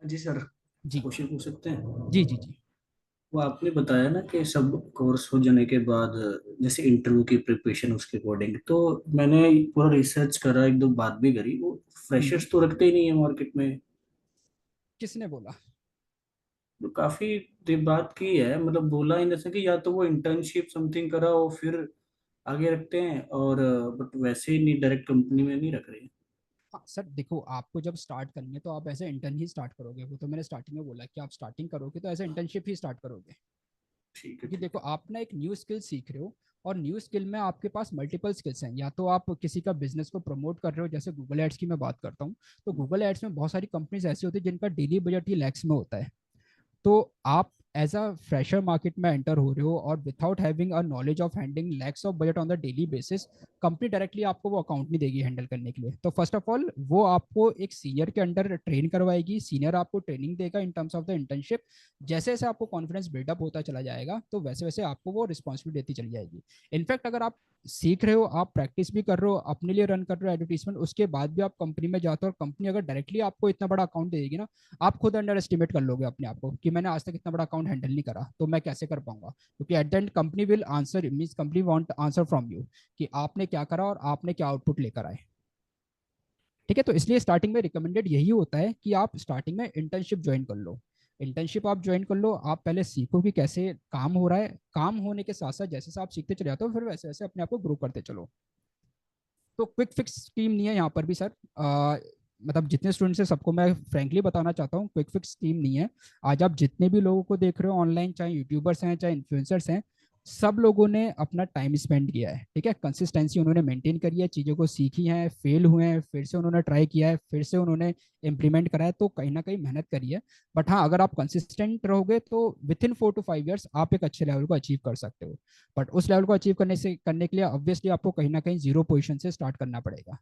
जी सर, जी क्वेश्चन पूछ सकते हैं। जी जी जी। वो आपने बताया ना कि सब कोर्स हो जाने के बाद जैसे इंटरव्यू की प्रिपरेशन उसके अकॉर्डिंग, तो मैंने पूरा रिसर्च करा, एक दो बात भी करी, वो फ्रेशर्स तो रखते ही नहीं है मार्केट में। किसने बोला? तो काफी देर बात की है, मतलब बोला इन जैसे कि या तो वो इंटर्नशिप समथिंग करा हो फिर आगे रखते हैं, और बट वैसे ही नहीं, डायरेक्ट कंपनी में नहीं रख रहे। हाँ सर, देखो आपको जब स्टार्ट करनी है तो आप ऐसे इंटर्न ही स्टार्ट करोगे, वो तो मैंने स्टार्टिंग में बोला कि आप स्टार्टिंग करोगे तो ऐसे इंटर्नशिप ही स्टार्ट करोगे। ठीक है क्योंकि ठीक देखो है। आप ना एक न्यू स्किल सीख रहे हो, और न्यू स्किल में आपके पास मल्टीपल स्किल्स हैं। या तो आप किसी का बिजनेस को प्रमोट कर रहे हो, जैसे गूगल एड्स की मैं बात करता हूँ, तो गूगल एड्स में बहुत सारी कंपनीज ऐसी होती है जिनका डेली बजट ही लैक्स में होता है। तो आप एज अ फ्रेशर मार्केट में एंटर हो रहे हो और without having a knowledge of handling lakhs of budget on the daily basis, company directly आपको वो अकाउंट नहीं देगी हैंडल करने के लिए। तो फर्स्ट ऑफ ऑल वो आपको एक सीनियर के अंडर ट्रेन करवाएगी, सीनियर आपको ट्रेनिंग देगा इन टर्म्स ऑफ द इंटर्नशिप। जैसे जैसे आपको कॉन्फिडेंस बिल्डअप होता चला जाएगा तो वैसे वैसे आपको वो रिस्पॉन्सिबिलिटी देती चली जाएगी। इनफैक्ट अगर आप सीख रहे हो, आप प्रैक्टिस भी कर रहे हो, अपने लिए रन कर रहे हो एडवर्टीजमेंट, उसके बाद भी आप कंपनी में जाते हो और कंपनी अगर डायरेक्टली आपको इतना बड़ा अकाउंट दे देगी ना, आप खुद अंडर एस्टिमेट कर लोगे अपने आप को कि मैंने आज तक इतना बड़ा अकाउंट हैंडल नहीं करा तो मैं कैसे कर पाऊंगा। क्योंकि at the end company will answer, means company want answer from you कि आपने क्या करा और आपने क्या आउटपुट लेकर आए। ठीक है, तो इसलिए स्टार्टिंग में रिकमेंडेड यही होता है कि आप स्टार्टिंग में इंटर्नशिप ज्वाइन कर लो। इंटर्नशिप आप ज्वाइन कर लो, आप पहले सीखो कि कैसे काम हो रहा है, काम होने के साथ साथ जैसे जैसे आप सीखते चले जाते हो फिर वैसे वैसे अपने आप को ग्रो करते चलो। तो क्विक फिक्स स्कीम नहीं है यहाँ पर भी सर। मतलब जितने स्टूडेंट्स हैं सबको मैं फ्रेंकली बताना चाहता हूँ, क्विक फिक्स स्कीम नहीं है। आज आप जितने भी लोगों को देख रहे हो ऑनलाइन, चाहे यूट्यूबर्स हैं चाहे इन्फ्लुएंसर्स हैं, सब लोगों ने अपना टाइम स्पेंड किया है। ठीक है, कंसिस्टेंसी उन्होंने मेंटेन करी है, चीज़ों को सीखी है, फेल हुए हैं, फिर से उन्होंने ट्राई किया है, फिर से उन्होंने इम्प्लीमेंट करा है, तो कहीं ना कहीं मेहनत करी है। बट हाँ, अगर आप कंसिस्टेंट रहोगे तो विद इन 4 to 5 years आप एक अच्छे लेवल को अचीव कर सकते हो। बट उस लेवल को अचीव करने के लिए ऑब्वियसली आपको कहीं ना कहीं जीरो पोजीशन से स्टार्ट करना पड़ेगा।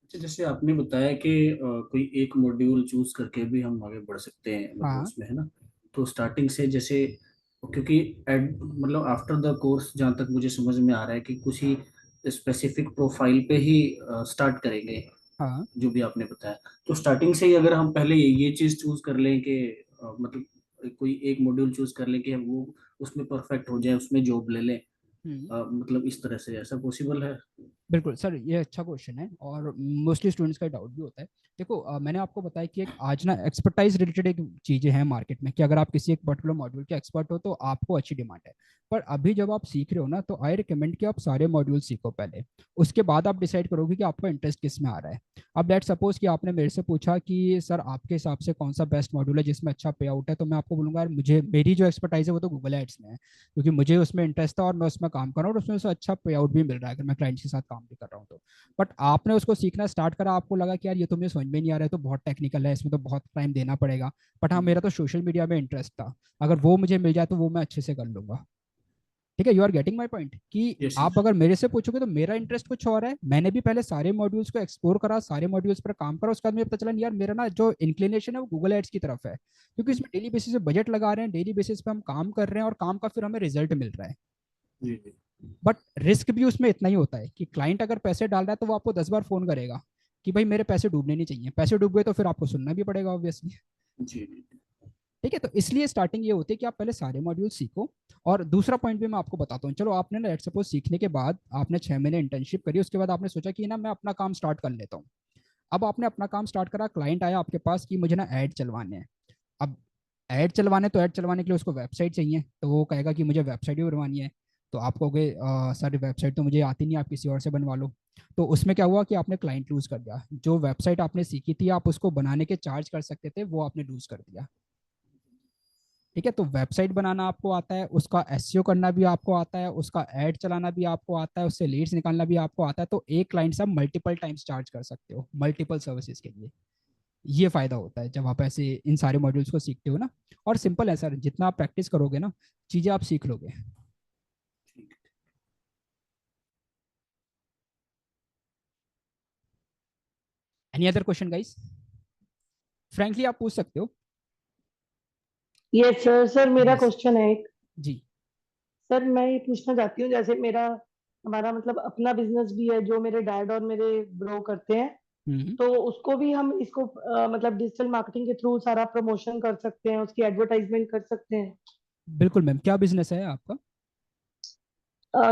अच्छा, जैसे आपने बताया कि कोई एक मॉड्यूल चूज करके भी हम आगे बढ़ सकते हैं, मतलब हाँ उसमें है ना, तो स्टार्टिंग से जैसे, क्योंकि मतलब आफ्टर द कोर्स जहाँ तक मुझे समझ में आ रहा है कि कुछ ही स्पेसिफिक प्रोफाइल पे ही स्टार्ट करेंगे, हाँ। जो भी आपने बताया। तो स्टार्टिंग से ही अगर हम पहले ये चीज चूज कर लें कि मतलब कोई एक मॉड्यूल चूज कर लें कि हम वो उसमें परफेक्ट हो जाए, उसमें जॉब ले लें, हम्म। मतलब इस तरह से ऐसा पॉसिबल है? बिल्कुल सर, ये अच्छा क्वेश्चन है और मोस्टली स्टूडेंट्स का डाउट भी होता है। देखो मैंने आपको बताया कि एक आज ना एक्सपर्टाइज रिलेटेड एक चीजें हैं मार्केट में, कि अगर आप किसी एक पर्टिकुलर मॉड्यूल के एक्सपर्ट हो तो आपको अच्छी डिमांड है। पर अभी जब आप सीख रहे हो ना, तो आई रिकमेंड कि आप सारे मॉड्यूल सीखो पहले, उसके बाद आप डिसाइड करोगे कि आपका इंटरेस्ट किस में आ रहा है। अब लेट सपोज कि आपने मेरे से पूछा कि सर आपके हिसाब से कौन सा बेस्ट मॉड्यूल है जिसमें अच्छा पे आउट है, तो मैं आपको बोलूंगा यार मुझे मेरी जो एक्सपर्टाइज है वो तो गूगल एड्स में है, क्योंकि मुझे उसमें इंटरेस्ट था और मैं उसमें काम कर रहा हूँ और उसमें से अच्छा पे आउट भी मिल रहा है अगर मैं क्लाइंट्स के साथ काम भी कर रहा हूँ तो। बट आपने उसको सीखना स्टार्ट करा, आपको लगा कि यार ये तो मुझे समझ में नहीं आ रहा है, तो बहुत टेक्निकल है, इसमें तो बहुत टाइम देना पड़ेगा। बट हाँ, मेरा तो सोशल मीडिया में इंटरेस्ट था, अगर वो मुझे मिल जाए तो वो मैं अच्छे से कर लूंगा। ठीक है, you are getting my point कि यस आप यस। अगर मेरे से पूछोगे तो मेरा इंटरेस्ट कुछ और है, मैंने भी पहले सारे मॉड्यूल्स को एक्सप्लोर करा, सारे मॉड्यूल्स पर काम करा, उसके बाद मुझे पता चला यार मेरा ना जो इंक्लिनेशन है वो गूगल एड्स की तरफ है, क्योंकि इसमें डेली बेसिस पे बजट लगा रहे हैं, डेली बेसिस पे हम काम कर रहे हैं और काम का फिर हमें रिजल्ट मिल रहा है। जी जी। बट रिस्क भी उसमें इतना ही होता है कि क्लाइंट अगर पैसे डाल रहा है तो वो आपको 10 बार फोन करेगा कि भाई मेरे पैसे डूबने नहीं चाहिए, पैसे डूब गए तो फिर आपको सुनना भी पड़ेगा ऑब्वियसली। जी जी। ठीक है, तो इसलिए स्टार्टिंग ये होती है कि आप पहले सारे मॉड्यूल सीखो। और दूसरा पॉइंट भी मैं आपको बताता हूँ, चलो आपने ना लेट सपोज सीखने के बाद आपने 6 महीने इंटर्नशिप करी, उसके बाद आपने सोचा कि ना मैं अपना काम स्टार्ट कर लेता हूँ। अब आपने अपना काम स्टार्ट करा, क्लाइंट आया आपके पास कि मुझे ना ऐड चलवाने हैं। अब ऐड चलवाने, तो ऐड चलवाने के लिए उसको वेबसाइट चाहिए, तो वो कहेगा कि मुझे वेबसाइट भी बनवानी है। तो आप कहोगे सर वेबसाइट तो मुझे आती नहीं, आप किसी और से बनवा लो। तो उसमें क्या हुआ कि आपने क्लाइंट लूज कर दिया, जो वेबसाइट आपने सीखी थी आप उसको बनाने के चार्ज कर सकते थे, वो आपने लूज कर दिया। ठीक है, तो वेबसाइट बनाना आपको आता है, उसका एसईओ करना भी आपको आता है, उसका ऐड चलाना भी आपको आता है, उससे लीड्स निकालना भी आपको आता है, तो एक क्लाइंट से आप मल्टीपल टाइम्स चार्ज कर सकते हो मल्टीपल सर्विसेज के लिए। ये फायदा होता है जब आप ऐसे इन सारे मॉड्यूल्स को सीखते हो ना। और सिंपल है सर, जितना आप प्रैक्टिस करोगे ना चीजें आप सीख लोगे। ठीक है। Any other question guys? Frankly आप पूछ सकते हो। Yes sir. सर मेरा यस। क्वेश्चन है एक। जी। सर मैं ये पूछना चाहती हूँ, जैसे मेरा हमारा मतलब अपना बिजनेस भी है जो मेरे डैड और मेरे ब्रो करते हैं, हम्म। तो उसको भी हम इसको मतलब डिजिटल मार्केटिंग के थ्रू सारा प्रमोशन कर सकते हैं, उसकी एडवर्टाइजमेंट कर सकते हैं। बिल्कुल मैम, क्या बिजनेस है आपका?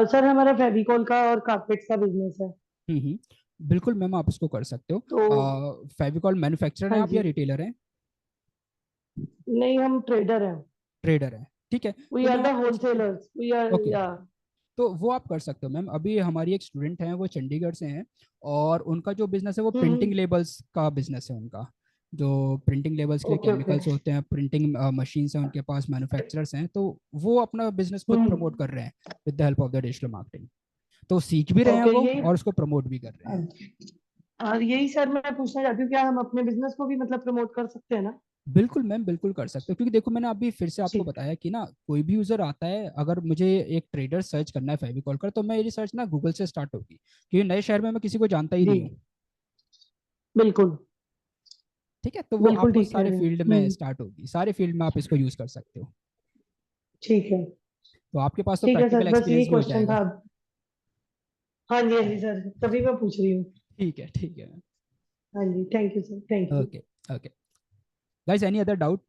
सर हमारा फेविकॉल का और कारपेट का बिजनेस है। बिल्कुल मैम, आप इसको कर सकते हो। तो फेविकॉल मैन्युफैक्चरर हाँ हैं आप या जी। रिटेलर हैं? नहीं, हम ट्रेडर हैं। ट्रेडर हैं, ठीक है। वी तो आर मैम द आप कर सकते हो। होलसेलर्स, वी आर ओके, या। तो वो आप कर सकते हो मैम। अभी हमारी एक स्टूडेंट है, वो चंडीगढ़ से हैं, और उनका जो बिजनेस है वो प्रिंटिंग हम्म। लेबल्स का बिजनेस है उनका। जो प्रिंटिंग लेबल्स के लिए ओके ओके। केमिकल्स होते हैं, प्रिंटिंग मशीन्स हैं उनके पास, मैन्युफैक्चरर्स हैं, तो वो अपना बिजनेस खुद प्रमोट हम्म। कर रहे हैं with the help of the digital marketing. तो सीख भी रहे हैं ओके वो यही। और उसको प्रमोट भी कर रहे हाँ हैं। यही सर मैं पूछना चाहती हूँ, क्या हम अपने बिजनेस को भी मतलब प्रमोट कर सकते हैं ना? बिल्कुल मैम, बिल्कुल कर सकते हो, क्योंकि देखो मैंने अभी फिर से आपको ठीक। बताया कि ना कोई भी यूजर आता है, अगर मुझे एक ट्रेडर सर्च करना है फेविकॉल का, तो मैं ये सर्च ना गूगल से स्टार्ट होगी, क्योंकि नए शहर में मैं किसी को जानता ही जी नहीं हूँ। बिल्कुल। ठीक है, तो वो बिल्कुल आपको ठीक कह सारे रहे हैं। फील्ड में स्टार्ट होगी, सारे फील्ड में आप इसको यूज कर सकते हो। ठीक है। तो आपके पास तो ठीक है प्रैक्टिकल सर, बस यही एक्सपीरियंस भी हो क्वेश्चन जाएगा। था। हाँ जी सर, तभी मैं पूछ रही हूँ। ठीक है, ठीक है। हाँ जी, thank you sir, thank you. Okay. Okay guys, any other doubt?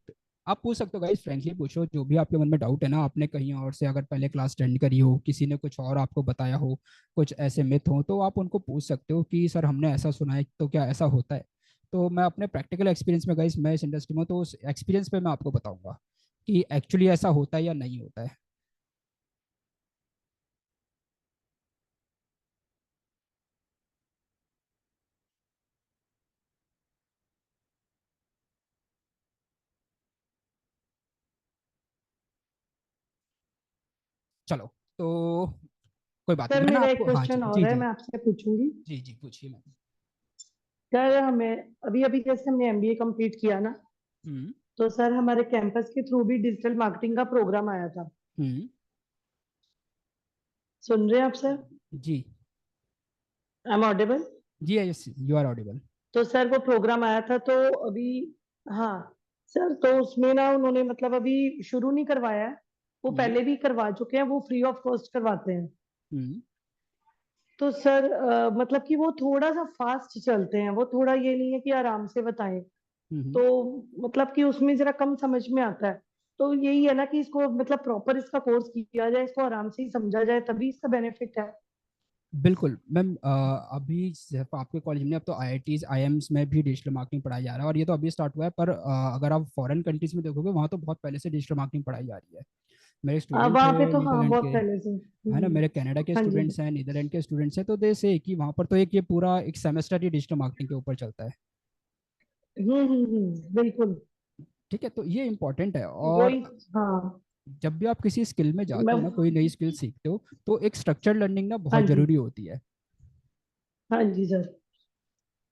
आप पूछ सकते हो गाइस, फ्रेंकली पूछो जो भी आपके मन में डाउट है ना। आपने कहीं और से अगर पहले क्लास अटेंड करी हो, किसी ने कुछ और आपको बताया हो, कुछ ऐसे मिथ हो, तो आप उनको पूछ सकते हो कि सर हमने ऐसा सुना है, तो क्या ऐसा होता है? तो मैं अपने प्रैक्टिकल एक्सपीरियंस में गाइस, मैं इस इंडस्ट्री में हूं, तो उस एक्सपीरियंस पे मैं आपको बताऊंगा कि एक्चुअली ऐसा होता है या नहीं होता है। चलो, तो कोई बात नहीं, सर मैं ना मेरा एक आपको, हाँ जी क्वेश्चन जी और है, जी मैं आपसे पूछूंगी। जी जी पूछिए मैम। सर हमें अभी अभी जैसे हमने एमबीए कंप्लीट किया ना, हम्म। तो सर हमारे कैंपस के थ्रू भी डिजिटल मार्केटिंग का प्रोग्राम आया था। हम्म। सुन रहे हैं आप सर? जी आई एम ऑडिबल? जी, यस यू आर ऑडिबल। तो सर वो प्रोग्राम आया था, तो अभी हाँ सर, तो उसमें ना उन्होंने मतलब अभी शुरू नहीं करवाया है, वो हम्म। पहले भी करवा चुके हैं, वो फ्री ऑफ कॉस्ट करवाते हैं। हम्म। तो सर मतलब कि वो थोड़ा सा फास्ट चलते हैं, वो थोड़ा ये नहीं है कि आराम से बताएं, हम्म। तो मतलब कि उसमें जरा कम समझ में आता है। तो यही है ना कि इसको मतलब प्रॉपर इसका कोर्स किया जाए, इसको आराम से ही समझा जाए, तभी इसका बेनिफिट है। बिल्कुल मैम, अभी सिर्फ आपके कॉलेज में अब तो आईआईटीज आईएम्स में भी डिजिटल मार्केटिंग पढ़ाई जा रहा है, और ये तो अभी स्टार्ट हुआ है, पर अगर आप फॉरेन कंट्रीज में देखोगे वहाँ तो बहुत पहले से डिजिटल मार्केटिंग पढ़ाई जा रही है। मेरे स्टूडेंट वहाँ पे थे तो हाँ नीदरलैंड बहुत के, पहले से। है ना, मेरे कनाडा के हाँ जी। स्टूडेंट्स हैं, नीदरलैंड के स्टूडेंट्स हैं, तो दे से कि वहाँ पर तो एक ये पूरा एक सेमेस्टर ही डिजिटल मार्केटिंग के ऊपर चलता है। बिल्कुल। ठीक है, तो ये इम्पोर्टेंट है। और वही। हाँ। जब भी आप किसी स्किल में जाते मैं। हो ना, कोई नई स्किल सीखते हो, तो एक स्ट्रक्चर लर्निंग ना हाँ बहुत जी। जरूरी होती है। हाँ जी सर।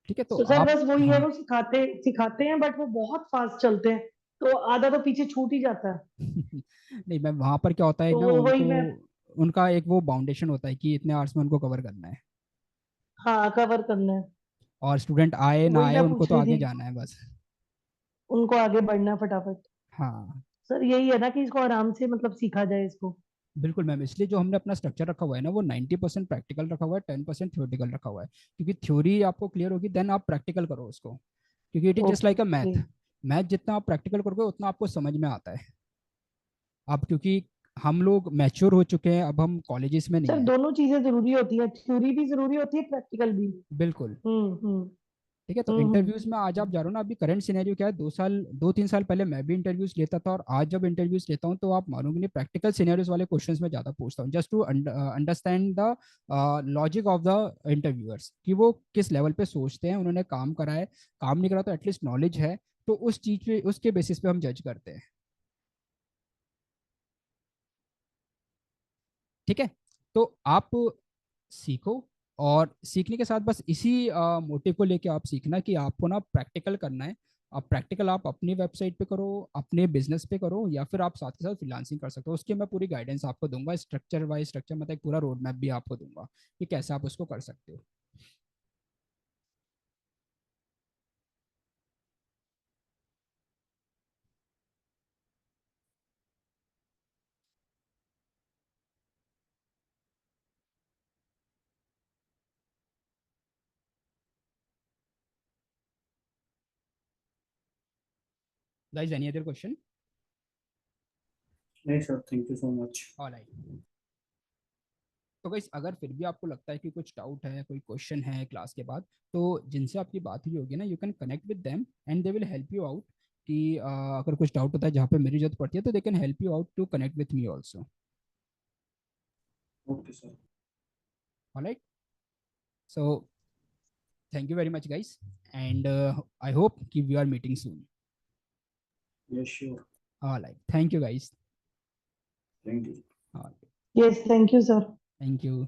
ठीक है, तो तो सर आप, बस वही है, हाँ वो सिखाते सिखाते हैं बट वो बहुत फास्ट चलते हैं, तो आधा तो पीछे छूट ही जाता है। नहीं मैम, वहाँ पर क्या होता है तो ना, वो वही उनको मैं। उनका एक वो बाउंडेशन होता है कि इतने आवर्स में उनको कवर करना है, हाँ कवर करना है। और स्टूडेंट आए तो ना वही आए मैं उनको पूछ तो रही आगे थी, जाना है बस। उनको आगे बढ़ना है फटाफट। हाँ सर यही है ना कि इसको आराम से मतलब सीखा जाए इसको। बिल्कुल मैम, इसलिए जो हमने अपना स्ट्रक्चर रखा हुआ है ना, वो 90% प्रैक्टिकल रखा हुआ है, 10% थ्योरेटिकल रखा हुआ है, क्योंकि थ्योरी आपको क्लियर होगी देन आप प्रैक्टिकल करो उसको, क्योंकि it is just like a okay. Math. Math जितना आप प्रैक्टिकल करोगे उतना आपको समझ में आता है। अब क्योंकि हम लोग मैच्योर हो चुके हैं, अब हम कॉलेजेस में नहीं सर है। दोनों चीजें जरूरी होती है, थ्योरी भी जरूरी होती है, प्रैक्टिकल भी। बिल्कुल। हम्म। ठीक है, तो इंटरव्यूज में आज आप जा रहे हो ना, अभी करंट सिनेरियो क्या है, 2 साल 2-3 साल पहले मैं भी इंटरव्यूज लेता था, और आज जब इंटरव्यूज लेता हूँ तो आप मानोगे नहीं, प्रैक्टिकल सिनेरियोज वाले क्वेश्चंस में ज्यादा पूछता हूँ, just to understand the logic of the interviewers, कि वो किस लेवल पे सोचते हैं, उन्होंने काम करा है, काम नहीं करा तो एटलीस्ट नॉलेज है, तो उस चीज पे उसके बेसिस पे हम जज करते हैं। ठीक है, तो आप सीखो, और सीखने के साथ बस इसी मोटिव को लेके आप सीखना कि आपको ना प्रैक्टिकल करना है। आप प्रैक्टिकल आप अपनी वेबसाइट पे करो, अपने बिजनेस पे करो, या फिर आप साथ के साथ फ्रीलांसिंग कर सकते हो, उसकी मैं पूरी गाइडेंस आपको दूंगा, स्ट्रक्चर वाइज स्ट्रक्चर मतलब एक पूरा रोड मैप भी आपको दूंगा कि कैसे आप उसको कर सकते हो। Guys, any other question? नहीं sir, thank you so much. Alright, तो गाइस अगर फिर भी आपको लगता है कि कुछ डाउट है, कोई क्वेश्चन है क्लास के बाद, तो जिनसे आपकी बात हुई होगी ना, you can connect with them and they will help you out, कि अगर कुछ डाउट होता है जहाँ पे मेरी जरूरत पड़ती है, तो they can help you out to connect with me also. Okay sir. Alright, so thank you very much guys, and I hope कि we are meeting soon. Yes sure. Alright, thank you guys. Thank you. Yes thank you sir. Thank you.